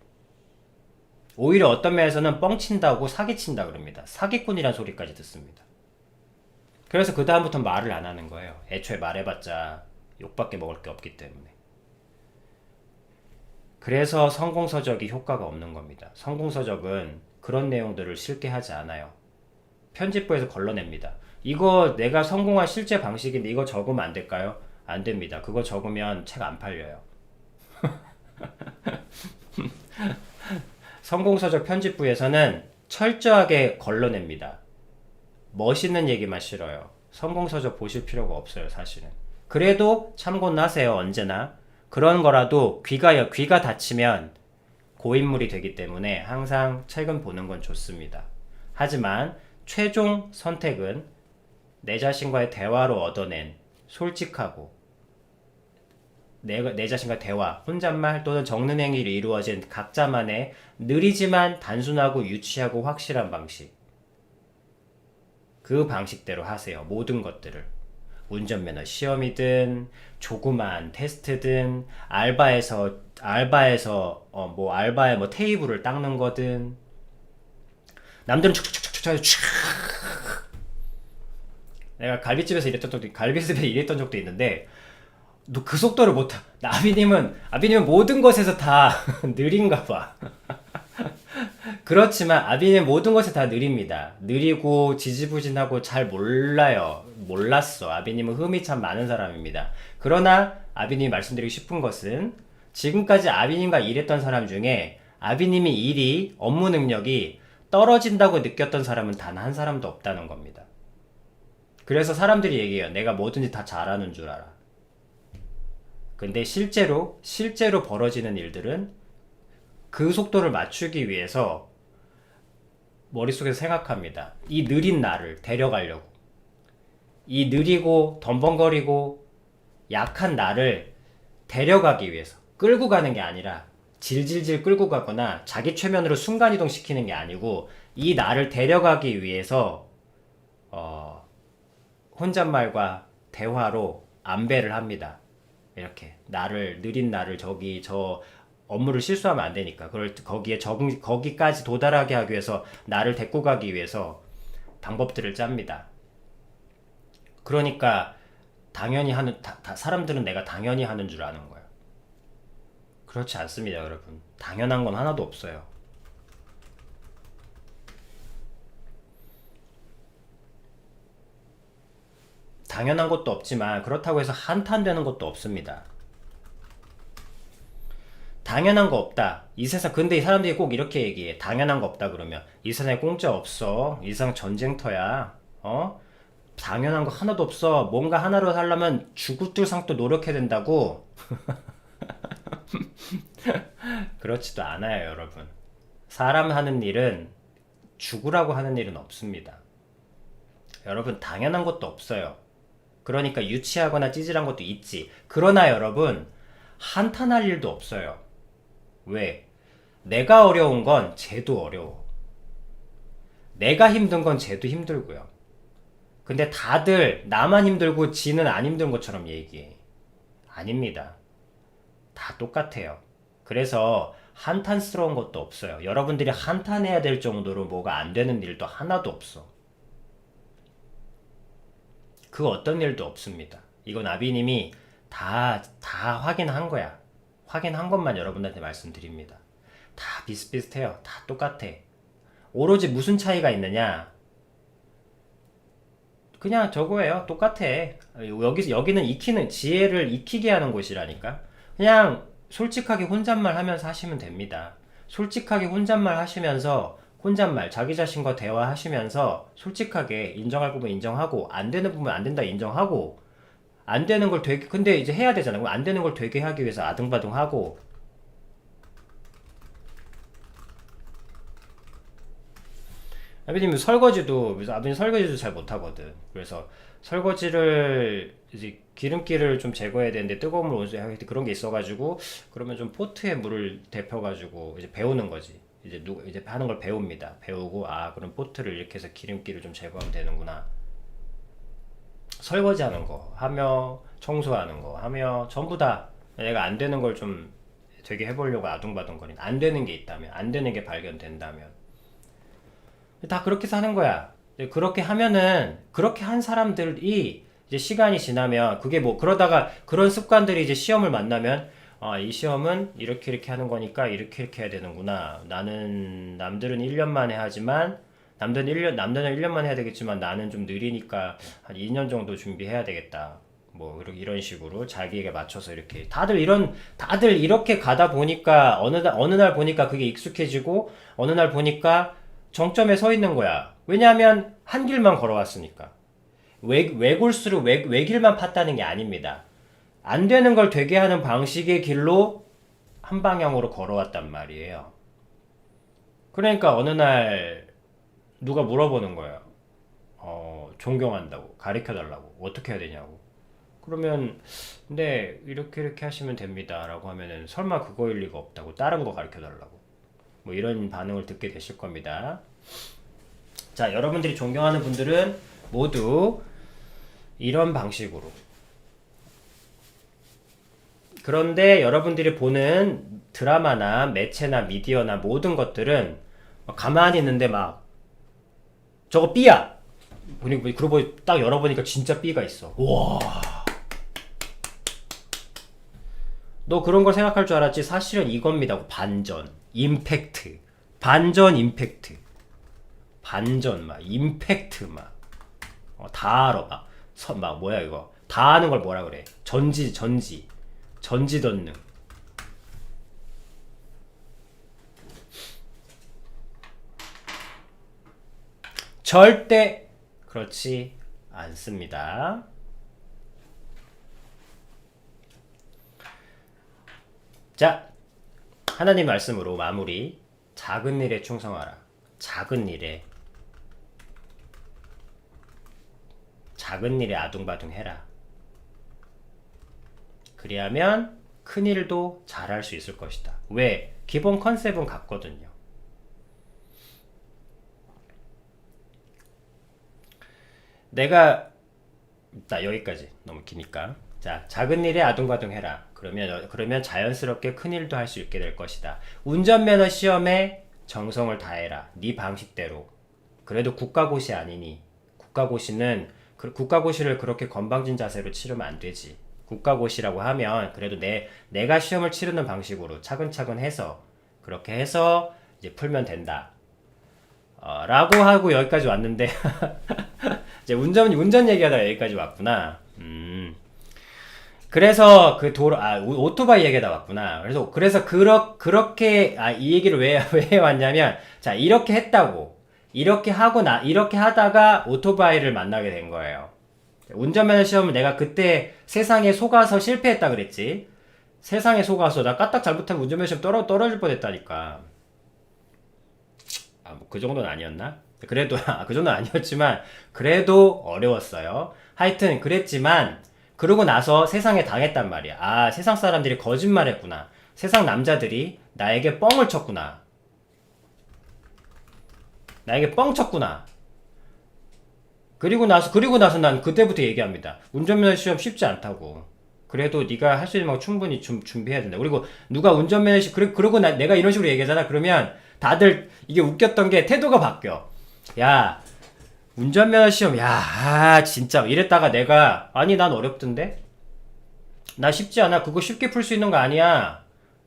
오히려 어떤 면에서는 뻥친다고 사기친다 그럽니다. 사기꾼이란 소리까지 듣습니다. 그래서 그 다음부터 말을 안 하는 거예요. 애초에 말해봤자 욕밖에 먹을 게 없기 때문에. 그래서 성공서적이 효과가 없는 겁니다. 성공서적은 그런 내용들을 실게 하지 않아요. 편집부에서 걸러냅니다. 이거 내가 성공한 실제 방식인데 이거 적으면 안 될까요? 안 됩니다. 그거 적으면 책 안 팔려요. 성공서적 편집부에서는 철저하게 걸러냅니다. 멋있는 얘기만 싫어요. 성공서적 보실 필요가 없어요, 사실은. 그래도 참고는 하세요, 언제나. 그런 거라도 귀가 닫히면 고인물이 되기 때문에 항상 책은 보는 건 좋습니다. 하지만 최종 선택은 내 자신과의 대화로 얻어낸 솔직하고 내 자신과 대화, 혼잣말 또는 적는 행위로 이루어진 각자만의 느리지만 단순하고 유치하고 확실한 방식. 그 방식대로 하세요. 모든 것들을. 운전면허 시험이든 조그만 테스트든 알바에서 알바에 테이블을 닦는 거든 남들은 촥 내가 갈비집에서 일했던 적도 있는데 너 그 속도를 못 타. 아비님은 모든 것에서 다 느린가 봐. 그렇지만 아비는 모든 것에 다 느립니다. 느리고 지지부진하고 잘 몰랐어. 아비님은 흠이 참 많은 사람입니다. 그러나 아비님이 말씀드리고 싶은 것은 지금까지 아비님과 일했던 사람 중에 아비님이 업무 능력이 떨어진다고 느꼈던 사람은 단 한 사람도 없다는 겁니다. 그래서 사람들이 얘기해요. 내가 뭐든지 다 잘하는 줄 알아. 근데 실제로 벌어지는 일들은 그 속도를 맞추기 위해서 머릿속에서 생각합니다. 이 느린 나를 데려가려고. 이 느리고 덤벙거리고 약한 나를 데려가기 위해서. 끌고 가는 게 아니라 질질질 끌고 가거나 자기 최면으로 순간이동 시키는 게 아니고 이 나를 데려가기 위해서 혼잣말과 대화로 안배를 합니다. 이렇게 느린 나를 저 업무를 실수하면 안 되니까 그걸 거기까지 도달하게 하기 위해서 나를 데리고 가기 위해서 방법들을 짭니다. 그러니까 당연히 사람들은 내가 당연히 하는 줄 아는 거예요. 그렇지 않습니다, 여러분. 당연한 건 하나도 없어요. 당연한 것도 없지만 그렇다고 해서 한탄되는 것도 없습니다. 당연한 거 없다. 이 세상, 근데 이 사람들이 꼭 이렇게 얘기해. 당연한 거 없다 그러면 이 세상에 공짜 없어. 이 세상 전쟁터야. 당연한 거 하나도 없어. 뭔가 하나로 살려면 죽을상도 노력해야 된다고. 그렇지도 않아요, 여러분. 사람 하는 일은 죽으라고 하는 일은 없습니다. 여러분, 당연한 것도 없어요. 그러니까 유치하거나 찌질한 것도 있지. 그러나 여러분, 한탄할 일도 없어요. 왜? 내가 어려운 건 쟤도 어려워. 내가 힘든 건 쟤도 힘들고요. 근데 다들 나만 힘들고 지는 안 힘든 것처럼 얘기해. 아닙니다. 다 똑같아요. 그래서 한탄스러운 것도 없어요. 여러분들이 한탄해야 될 정도로 뭐가 안 되는 일도 하나도 없어. 그 어떤 일도 없습니다. 이건 아비님이 다 확인한 거야. 확인한 것만 여러분들한테 말씀드립니다. 다 비슷비슷해요. 다 똑같아. 오로지 무슨 차이가 있느냐? 그냥 저거예요. 똑같아. 여기는 지혜를 익히게 하는 곳이라니까. 그냥 솔직하게 혼잣말 하면서 하시면 됩니다. 솔직하게 혼잣말 하시면서 자기 자신과 대화하시면서 솔직하게 인정할 부분 인정하고 안 되는 부분 안 된다 인정하고 안 되는 걸 되게 근데 이제 해야 되잖아. 안 되는 걸 되게 하기 위해서 아등바등하고 아버님 설거지도 잘 못하거든. 그래서 설거지를 이제 기름기를 좀 제거해야 되는데 뜨거운 물 온수에 하기 그런 게 있어가지고 그러면 좀 포트에 물을 데펴가지고 이제 배우는 거지. 이제 하는 걸 배웁니다. 배우고 그럼 포트를 이렇게 해서 기름기를 좀 제거하면 되는구나. 설거지하는 거 하며 청소하는 거 하며 전부 다 내가 안 되는 걸 좀 되게 해보려고 아둥바둥거리는 안 되는 게 있다면 안 되는 게 발견된다면 다 그렇게 사는 거야. 그렇게 하면은 그렇게 한 사람들이 이제 시간이 지나면 그게 뭐 그러다가 그런 습관들이 이제 시험을 만나면 이 시험은 이렇게 하는 거니까 이렇게 해야 되는구나. 남들은 1년 만에 하지만 남들은 1년 만에 해야 되겠지만 나는 좀 느리니까 한 2년 정도 준비해야 되겠다. 뭐 이런 식으로 자기에게 맞춰서 이렇게 다들 이렇게 가다 보니까 어느 날 보니까 그게 익숙해지고 어느 날 보니까 정점에 서 있는 거야. 왜냐하면 한 길만 걸어왔으니까. 외골수로 외길만 팠다는 게 아닙니다. 안 되는 걸 되게 하는 방식의 길로 한 방향으로 걸어왔단 말이에요. 그러니까 어느 날 누가 물어보는 거예요. 존경한다고, 가르쳐달라고, 어떻게 해야 되냐고. 그러면 근데 이렇게 하시면 됩니다 라고 하면은 설마 그거일 리가 없다고, 다른 거 가르쳐달라고. 뭐 이런 반응을 듣게 되실 겁니다. 자, 여러분들이 존경하는 분들은 모두 이런 방식으로. 그런데 여러분들이 보는 드라마나 매체나 미디어나 모든 것들은 가만히 있는데 막 저거 B야! 그러고 딱 열어보니까 진짜 B가 있어. 와. 너 그런 걸 생각할 줄 알았지? 사실은 이겁니다. 반전, 임팩트, 임팩트, 임팩트 다 알아. 뭐야 이거? 다 아는 걸 뭐라 그래? 전지 던능. 절대 그렇지 않습니다. 자, 하나님 말씀으로 마무리. 작은 일에 충성하라. 작은 일에 아둥바둥 해라. 그리하면 큰 일도 잘할 수 있을 것이다. 왜? 기본 컨셉은 같거든요. 여기까지 너무 기니까. 자, 작은 일에 아둥바둥 해라. 그러면 자연스럽게 큰 일도 할 수 있게 될 것이다. 운전면허 시험에 정성을 다해라. 네 방식대로. 그래도 국가고시 아니니. 국가고시를 그렇게 건방진 자세로 치르면 안 되지. 국가고시라고 하면 그래도 내가 시험을 치르는 방식으로 차근차근 해서 그렇게 해서 이제 풀면 된다. 라고 하고 여기까지 왔는데 이제 운전 얘기하다가 여기까지 왔구나. 그래서 오토바이 얘기하다 왔구나. 그래서 그렇게 이 얘기를 왜 왔냐면 자, 이렇게 했다고. 이렇게 하다가 오토바이를 만나게 된 거예요. 운전면허 시험을 내가 그때 세상에 속아서 실패했다 그랬지. 세상에 속아서 나 까딱 잘못하면 운전면허 시험 떨어질 뻔했다니까. 뭐 그 정도는 아니었나? 그래도 그 정도는 아니었지만 그래도 어려웠어요. 하여튼 그랬지만 그러고 나서 세상에 당했단 말이야. 세상 사람들이 거짓말했구나. 세상 남자들이 나에게 뻥을 쳤구나. 나에게 뻥 쳤구나. 그리고 나서 난 그때부터 얘기합니다. 운전면허 시험 쉽지 않다고. 그래도 네가 할 수 있는 거 충분히 준비해야 된다. 그리고 누가 운전면허 그러고 내가 이런 식으로 얘기하잖아. 그러면 다들 이게 웃겼던 게 태도가 바뀌어. 야, 운전면허 시험, 야, 진짜 이랬다가 내가 아니 난 어렵던데? 나 쉽지 않아. 그거 쉽게 풀 수 있는 거 아니야.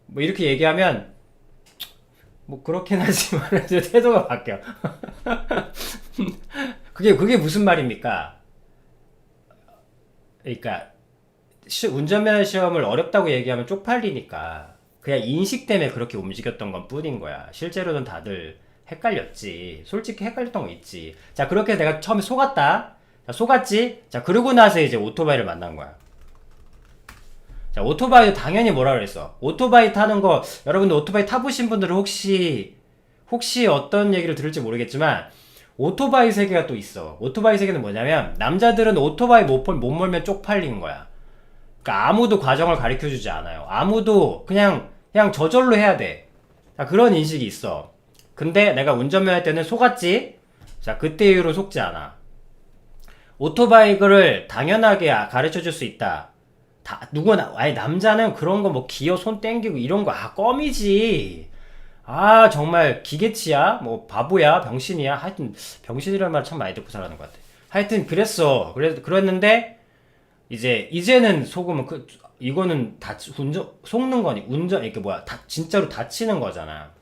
뭐 이렇게 얘기하면 뭐 그렇긴 하지만 태도가 바뀌어. 그게 무슨 말입니까? 그러니까 운전면허 시험을 어렵다고 얘기하면 쪽팔리니까 그냥 인식 때문에 그렇게 움직였던 건 뿐인 거야. 실제로는 다들 헷갈렸지. 솔직히 헷갈렸던 거 있지. 자, 그렇게 내가 처음에 속았다. 자, 속았지? 자, 그러고 나서 이제 오토바이를 만난 거야. 자, 오토바이도 당연히 뭐라 그랬어. 오토바이 타는 거, 여러분들 오토바이 타보신 분들은 혹시 어떤 얘기를 들을지 모르겠지만, 오토바이 세계가 또 있어. 오토바이 세계는 뭐냐면, 남자들은 오토바이 못 몰면 쪽팔린 거야. 그러니까 아무도 과정을 가르쳐 주지 않아요. 아무도 그냥 저절로 해야 돼. 자, 그런 인식이 있어. 근데 내가 운전면허 할 때는 속았지? 자, 그때 이후로 속지 않아. 오토바이를 당연하게 가르쳐 줄 수 있다. 누구나, 아니, 남자는 그런 거 뭐 기어 손 땡기고 이런 거, 껌이지. 정말 기계치야? 뭐, 바보야? 병신이야? 하여튼, 병신이라는 말 참 많이 듣고 살아가는 것 같아. 하여튼, 그랬어. 그랬는데, 이제는 속으면, 이거는 속는 거니, 이게 뭐야, 진짜로 다치는 거잖아.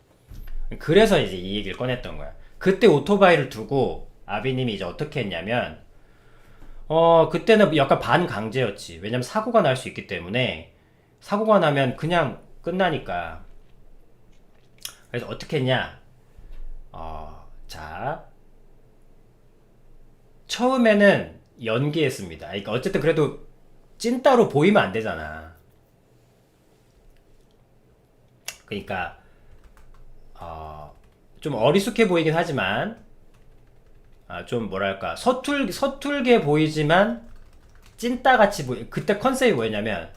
그래서 이제 이 얘기를 꺼냈던 거야. 그때 오토바이를 두고, 아비님이 이제 어떻게 했냐면, 그때는 약간 반강제였지. 왜냐면 사고가 날 수 있기 때문에, 사고가 나면 그냥 끝나니까. 그래서 어떻게 했냐? 자, 처음에는 연기했습니다. 그러니까 어쨌든 그래도 찐따로 보이면 안 되잖아. 그러니까, 좀 어리숙해 보이긴 하지만, 좀 뭐랄까, 서툴게 보이지만, 찐따같이 그때 컨셉이 뭐였냐면,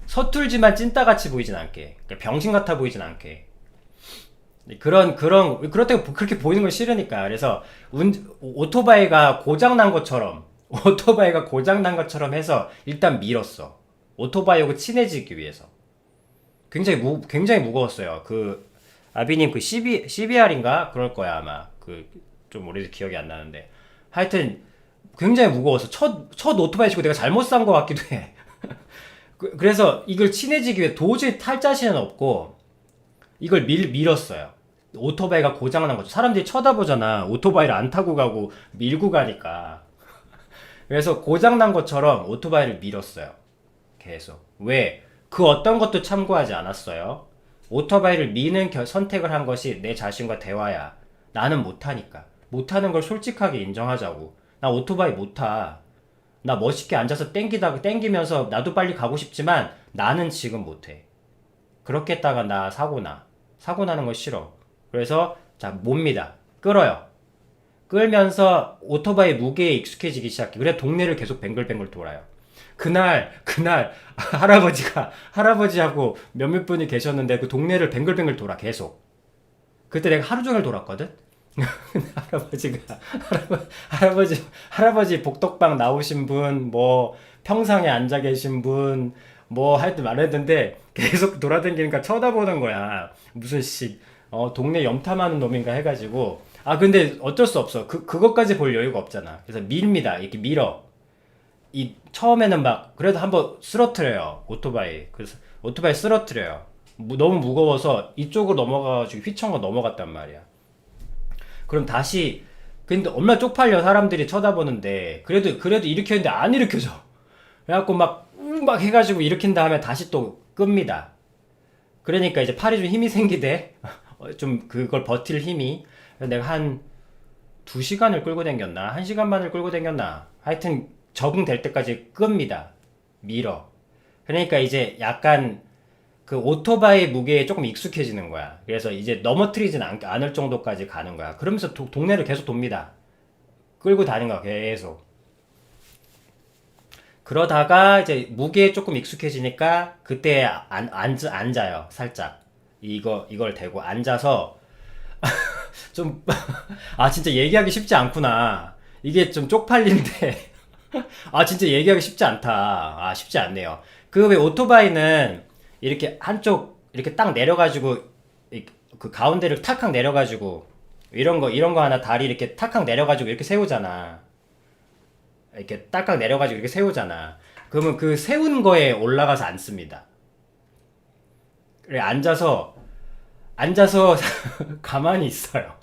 서툴지만 찐따같이 보이진 않게. 그러니까 병신 같아 보이진 않게. 그렇다고 그렇게 보이는 걸 싫으니까. 그래서, 오토바이가 고장난 것처럼, 오토바이가 고장난 것처럼 해서 일단 밀었어. 오토바이하고 친해지기 위해서. 굉장히 무거웠어요. 아비님 CBR인가? 그럴 거야, 아마. 좀 오래돼서 기억이 안 나는데. 하여튼, 굉장히 무거워서 첫 오토바이 치고 내가 잘못 산 것 같기도 해. 그래서 이걸 친해지기 위해 도저히 탈 자신은 없고 이걸 밀었어요. 오토바이가 고장난 거죠. 사람들이 쳐다보잖아. 오토바이를 안 타고 가고 밀고 가니까. 그래서 고장난 것처럼 오토바이를 밀었어요. 계속. 왜? 그 어떤 것도 참고하지 않았어요. 오토바이를 미는 선택을 한 것이 내 자신과 대화야. 나는 못하니까. 못하는 걸 솔직하게 인정하자고. 나 오토바이 못 타. 나 멋있게 앉아서 땡기면서 나도 빨리 가고 싶지만 나는 지금 못해. 그렇게 했다가 나 사고 나는 거 싫어. 그래서 자, 몹니다. 끌어요. 끌면서 오토바이 무게에 익숙해지기 시작해. 그래 동네를 계속 뱅글뱅글 돌아요. 그날 할아버지하고 몇몇 분이 계셨는데 그 동네를 뱅글뱅글 돌아 계속. 그때 내가 하루 종일 돌았거든. 할아버지 복덕방 나오신 분, 뭐 평상에 앉아 계신 분, 뭐 하여튼 말했는데 계속 돌아다니니까 쳐다보는 거야. 무슨 동네 염탐하는 놈인가 해가지고. 근데 어쩔 수 없어. 그것까지 볼 여유가 없잖아. 그래서 밀니다. 이렇게 밀어. 처음에는 그래도 한번 쓰러트려요. 오토바이. 그래서 오토바이 쓰러트려요. 너무 무거워서 이쪽으로 넘어가가지고 휘청거 넘어갔단 말이야. 그럼 다시, 근데 얼마나 쪽팔려, 사람들이 쳐다보는데. 그래도 일으켰는데 안 일으켜져. 그래갖고 막 해가지고 일으킨 다음에 다시 또 끕니다. 그러니까 이제 팔이 좀 힘이 생기대. 좀 그걸 버틸 힘이. 내가 한 2시간을 끌고 댕겼나? 1시간 반을 끌고 댕겼나? 하여튼 적응될 때까지 끕니다. 밀어. 그러니까 이제 약간 그 오토바이 무게에 조금 익숙해지는 거야. 그래서 이제 넘어뜨리진 않을 정도까지 가는 거야. 그러면서 동네를 계속 돕니다. 끌고 다니는 거야, 계속. 그러다가 이제 무게에 조금 익숙해지니까 그때 앉아요, 살짝. 이걸 대고 앉아서 좀, 진짜 얘기하기 쉽지 않구나. 이게 좀 쪽팔린데. 아, 진짜 얘기하기 쉽지 않다. 아, 쉽지 않네요. 그 왜 오토바이는 이렇게 한쪽 이렇게 딱 내려가지고 그 가운데를 탁탁 내려가지고 이런 거 하나 다리 이렇게 탁탁 내려가지고 이렇게 세우잖아. 이렇게 딱딱 내려가지고 이렇게 세우잖아. 그러면 그 세운 거에 올라가서 앉습니다. 그래, 앉아서 가만히 있어요.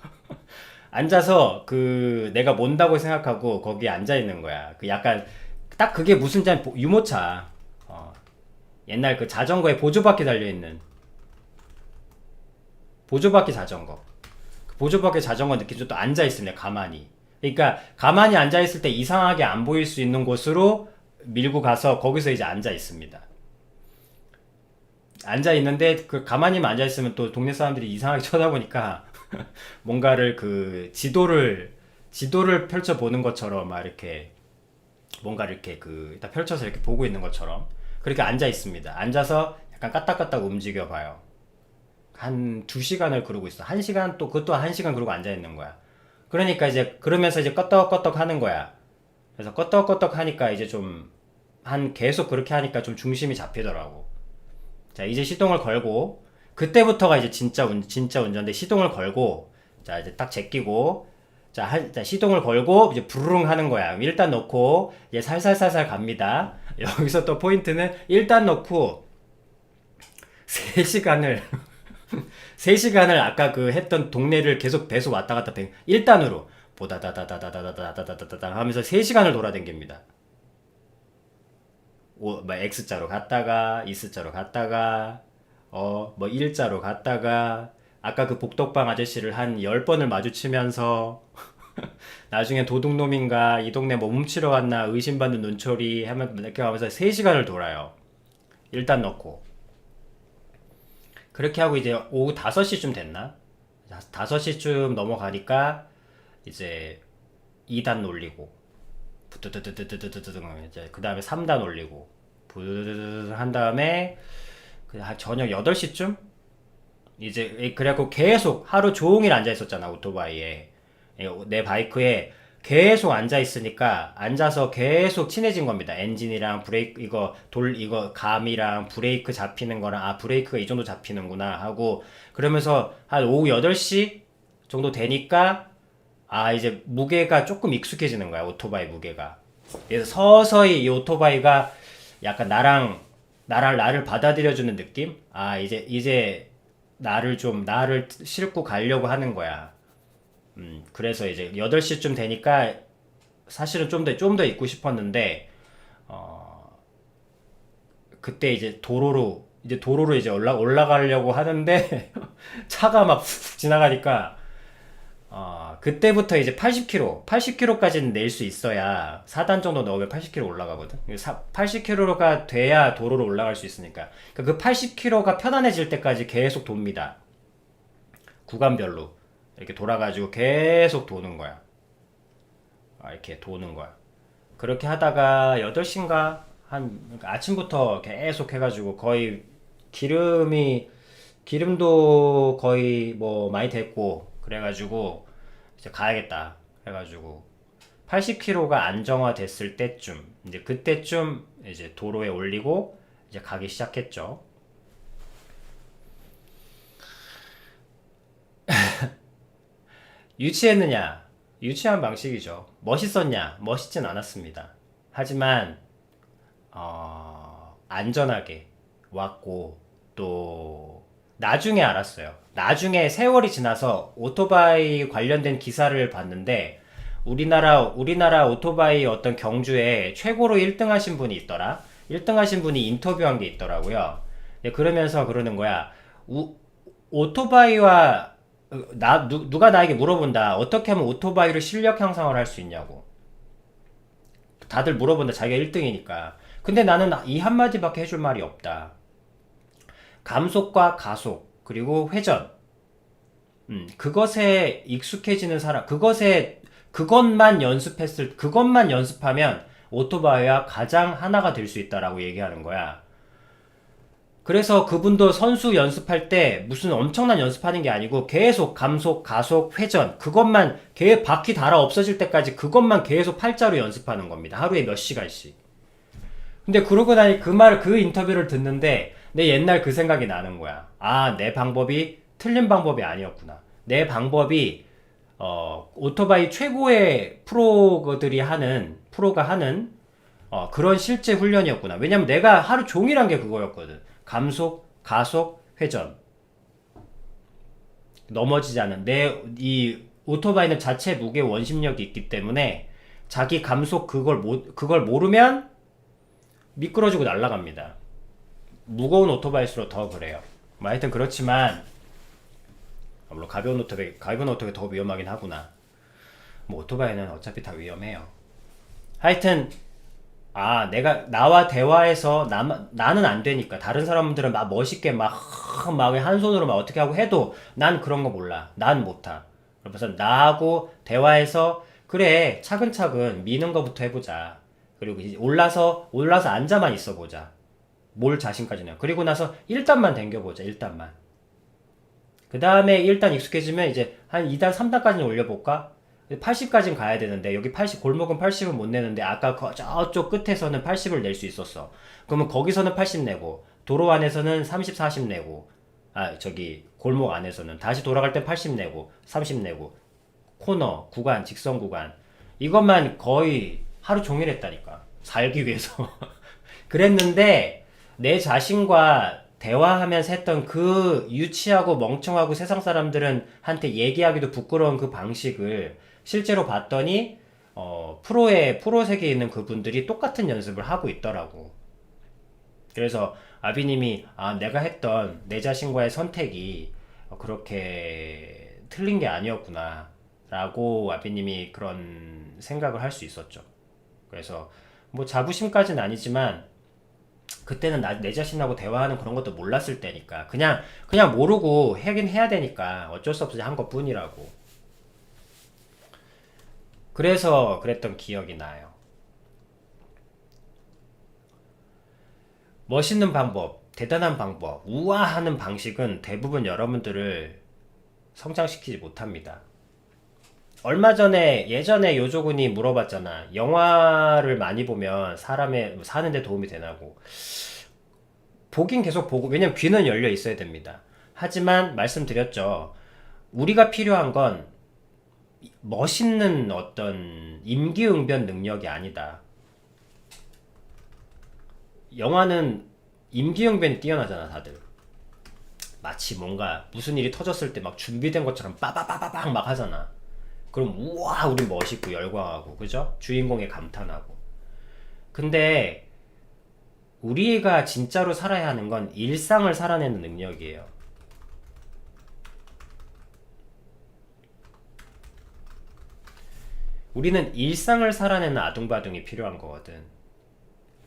앉아서 그 내가 뭔다고 생각하고 거기에 앉아 있는 거야. 그 약간 딱 그게 무슨 유모차. 어, 옛날 그 자전거에 보조바퀴 달려 있는 보조바퀴 자전거. 그 보조바퀴 자전거 느낌도 또 앉아 있습니다. 가만히. 그러니까 가만히 앉아 있을 때 이상하게 안 보일 수 있는 곳으로 밀고 가서 거기서 이제 앉아 있습니다. 앉아 있는데 그 가만히만 앉아 있으면 또 동네 사람들이 이상하게 쳐다보니까 뭔가를 그 지도를 펼쳐 보는 것처럼 막 이렇게 뭔가 이렇게 그 딱 펼쳐서 이렇게 보고 있는 것처럼 그렇게 앉아 있습니다. 앉아서 약간 까딱까딱 움직여 봐요. 한 2시간을 그러고 있어. 1시간 또 그것도 1시간 그러고 앉아 있는 거야. 그러니까 이제 그러면서 이제 껐덕껐덕 하는 거야. 그래서 껐덕껐덕 하니까 이제 좀 한 계속 그렇게 하니까 좀 중심이 잡히더라고. 자, 이제 시동을 걸고 그때부터가 이제 진짜 운전인데 시동을 걸고 자, 이제 딱 제끼고 자, 시동을 걸고 이제 부르릉 하는 거야. 일단 넣고 이제 살살살살 갑니다. 여기서 또 포인트는 일단 넣고 3시간을 3시간을 아까 그 했던 동네를 계속 배속 왔다 갔다 1단으로 보다다다다다다다다다다다 하면서 3시간을 돌아다닙니다. 뭐 X자로 갔다가 S자로 갔다가 뭐 일자로 갔다가 아까 그 복덕방 아저씨를 한 10번을 마주치면서 나중에 도둑놈인가 이 동네 뭐 훔치러 왔나 의심받는 눈초리 하면 이렇게 하면서 3시간을 돌아요. 일단 넣고 그렇게 하고 이제 오후 5시쯤 됐나? 5시쯤 넘어가니까 이제 2단 올리고 부드드드드드드드 이제 그 다음에 3단 올리고 부드드드드 한 다음에 저녁 8시쯤 이제 그래갖고 계속 하루 종일 앉아 있었잖아 오토바이에 내 바이크에 계속 앉아 있으니까 앉아서 계속 친해진 겁니다. 엔진이랑 브레이크 이거 감이랑 브레이크 잡히는 거랑 아 브레이크가 이 정도 잡히는구나 하고 그러면서 한 오후 8시 정도 되니까 아 이제 무게가 조금 익숙해지는 거야 오토바이 무게가. 그래서 서서히 이 오토바이가 약간 나를 받아들여주는 느낌? 아 이제 나를 싣고 가려고 하는 거야. 그래서 이제 8시쯤 되니까 사실은 좀 더 있고 싶었는데, 그때 이제 도로로 이제 올라가려고 하는데, 차가 막 훅 지나가니까, 그때부터 이제 80km까지는 낼 수 있어야 4단 정도 넣으면 80km 올라가거든. 80km가 돼야 도로로 올라갈 수 있으니까. 그러니까 그 80km가 편안해질 때까지 계속 돕니다. 구간별로. 이렇게 돌아가지고 계속 도는 거야. 이렇게 도는 거야. 그렇게 하다가 8시인가? 그러니까 아침부터 계속 해가지고 거의 기름도 거의 뭐 많이 됐고, 그래가지고 이제 가야겠다. 그래가지고 80km가 안정화 됐을 때쯤, 이제 그때쯤 이제 도로에 올리고 이제 가기 시작했죠. 유치했느냐? 유치한 방식이죠. 멋있었냐? 멋있진 않았습니다. 하지만 안전하게 왔고 또 나중에 알았어요. 나중에 세월이 지나서 오토바이 관련된 기사를 봤는데 우리나라 오토바이 어떤 경주에 최고로 1등 하신 분이 있더라. 1등 하신 분이 인터뷰한 게 있더라고요. 그러면서 그러는 거야. 오토바이와 누가 나에게 물어본다. 어떻게 하면 오토바이로 실력 향상을 할 수 있냐고. 다들 물어본다. 자기가 1등이니까. 근데 나는 이 한마디밖에 해줄 말이 없다. 감속과 가속, 그리고 회전. 그것에 익숙해지는 사람, 그것만 연습하면 오토바이와 가장 하나가 될 수 있다라고 얘기하는 거야. 그래서 그분도 선수 연습할 때 무슨 엄청난 연습하는 게 아니고 계속 감속, 가속, 회전 그것만 개 바퀴 달아 없어질 때까지 그것만 계속 팔자로 연습하는 겁니다. 하루에 몇 시간씩. 근데 그러고 나니 그 인터뷰를 듣는데 내 옛날 그 생각이 나는 거야. 아, 내 방법이 틀린 방법이 아니었구나. 내 방법이 오토바이 최고의 프로가 하는 그런 실제 훈련이었구나. 왜냐면 내가 하루 종일 한 게 그거였거든. 감속, 가속, 회전. 넘어지지 않은. 이 오토바이는 자체 무게 원심력이 있기 때문에 자기 감속 그걸 모르면 미끄러지고 날아갑니다. 무거운 오토바이일수록 더 그래요. 뭐 하여튼 그렇지만, 물론 가벼운 오토바이 더 위험하긴 하구나. 뭐 오토바이는 어차피 다 위험해요. 하여튼 나와 대화해서 나는 안 되니까 다른 사람들은 막 멋있게 막 한 손으로 막 어떻게 하고 해도 난 그런 거 몰라. 난 못하. 그래서 나하고 대화해서 그래 차근차근 미는 거부터 해보자. 그리고 이제 올라서 앉아만 있어 보자. 뭘 자신까지는. 그리고 나서 1단만 당겨보자. 1단만. 그 다음에 1단 익숙해지면 이제 한 2단, 3단까지는 올려볼까? 80까지는 가야 되는데 여기 80 골목은 80은 못 내는데 아까 저쪽 끝에서는 80을 낼 수 있었어. 그러면 거기서는 80 내고 도로 안에서는 30, 40 내고 저기 골목 안에서는 다시 돌아갈 땐 80 내고 30 내고 코너 구간 직선 구간 이것만 거의 하루 종일 했다니까. 살기 위해서. 그랬는데 내 자신과 대화하면서 했던 그 유치하고 멍청하고 세상 사람들은 한테 얘기하기도 부끄러운 그 방식을 실제로 봤더니 프로 세계에 있는 그분들이 똑같은 연습을 하고 있더라고. 그래서 아비님이 내가 했던 내 자신과의 선택이 그렇게 틀린 게 아니었구나 라고 아비님이 그런 생각을 할 수 있었죠. 그래서 뭐 자부심까지는 아니지만 그때는 내 자신하고 대화하는 그런 것도 몰랐을 때니까 그냥 모르고 하긴 해야 되니까 어쩔 수 없이 한 것뿐이라고. 그래서 그랬던 기억이 나요. 멋있는 방법, 대단한 방법, 우아하는 방식은 대부분 여러분들을 성장시키지 못합니다. 얼마 전에 예전에 요조군이 물어봤잖아. 영화를 많이 보면 사람의 사는데 도움이 되나고. 보긴 계속 보고 왜냐면 귀는 열려 있어야 됩니다. 하지만 말씀드렸죠. 우리가 필요한 건 멋있는 어떤 임기응변 능력이 아니다. 영화는 임기응변이 뛰어나잖아 다들. 마치 뭔가 무슨 일이 터졌을 때 막 준비된 것처럼 빠바바바방 막 하잖아. 그럼 우와 우리 멋있고 열광하고 그죠? 주인공에 감탄하고. 근데 우리가 진짜로 살아야 하는 건 일상을 살아내는 능력이에요. 우리는 일상을 살아내는 아둥바둥이 필요한 거거든.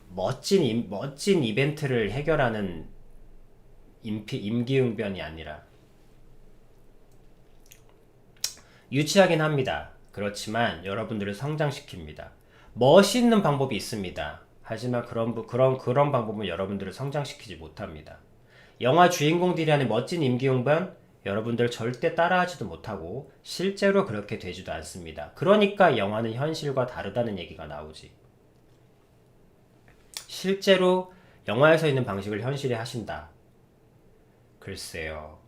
멋진 이벤트를 해결하는 임기응변이 아니라. 유치하긴 합니다. 그렇지만 여러분들을 성장시킵니다. 멋있는 방법이 있습니다. 하지만 그런 방법은 여러분들을 성장시키지 못합니다. 영화 주인공들이 하는 멋진 임기응변 여러분들 절대 따라하지도 못하고 실제로 그렇게 되지도 않습니다. 그러니까 영화는 현실과 다르다는 얘기가 나오지. 실제로 영화에서 있는 방식을 현실에 하신다. 글쎄요.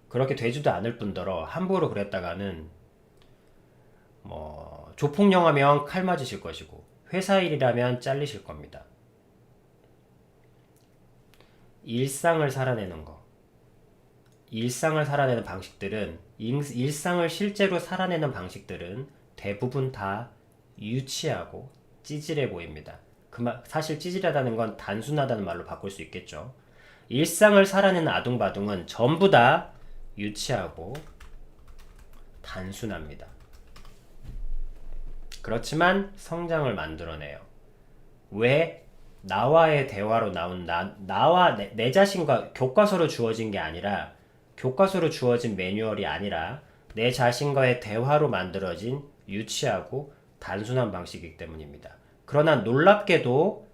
그렇게 되지도 않을 뿐더러 함부로 그랬다가는 뭐 조폭 영화면 칼 맞으실 것이고 회사 일이라면 잘리실 겁니다. 일상을 살아내는 거. 일상을 살아내는 방식들은 일상을 실제로 살아내는 방식들은 대부분 다 유치하고 찌질해 보입니다. 사실 찌질하다는 건 단순하다는 말로 바꿀 수 있겠죠. 일상을 살아내는 아둥바둥은 전부 다 유치하고 단순합니다. 그렇지만 성장을 만들어내요. 왜? 나와의 대화로 나온 나와 내 자신과 교과서로 주어진 게 아니라 교과서로 주어진 매뉴얼이 아니라 내 자신과의 대화로 만들어진 유치하고 단순한 방식이기 때문입니다. 그러나 놀랍게도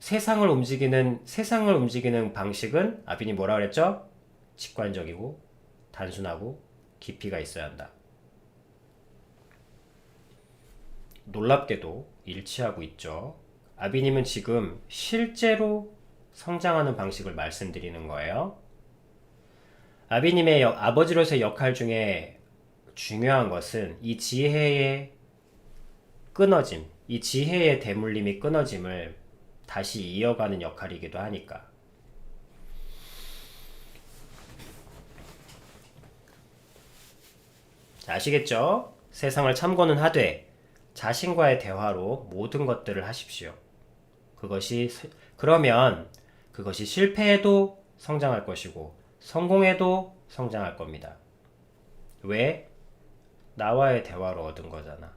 세상을 움직이는 방식은 아빈이 뭐라 그랬죠? 직관적이고 단순하고 깊이가 있어야 한다. 놀랍게도 일치하고 있죠. 아비님은 지금 실제로 성장하는 방식을 말씀드리는 거예요. 아비님의 아버지로서의 역할 중에 중요한 것은 이 지혜의 끊어짐, 이 지혜의 대물림이 끊어짐을 다시 이어가는 역할이기도 하니까. 아시겠죠? 세상을 참고는 하되 자신과의 대화로 모든 것들을 하십시오. 그러면 그것이 실패해도 성장할 것이고 성공해도 성장할 겁니다. 왜? 나와의 대화로 얻은 거잖아.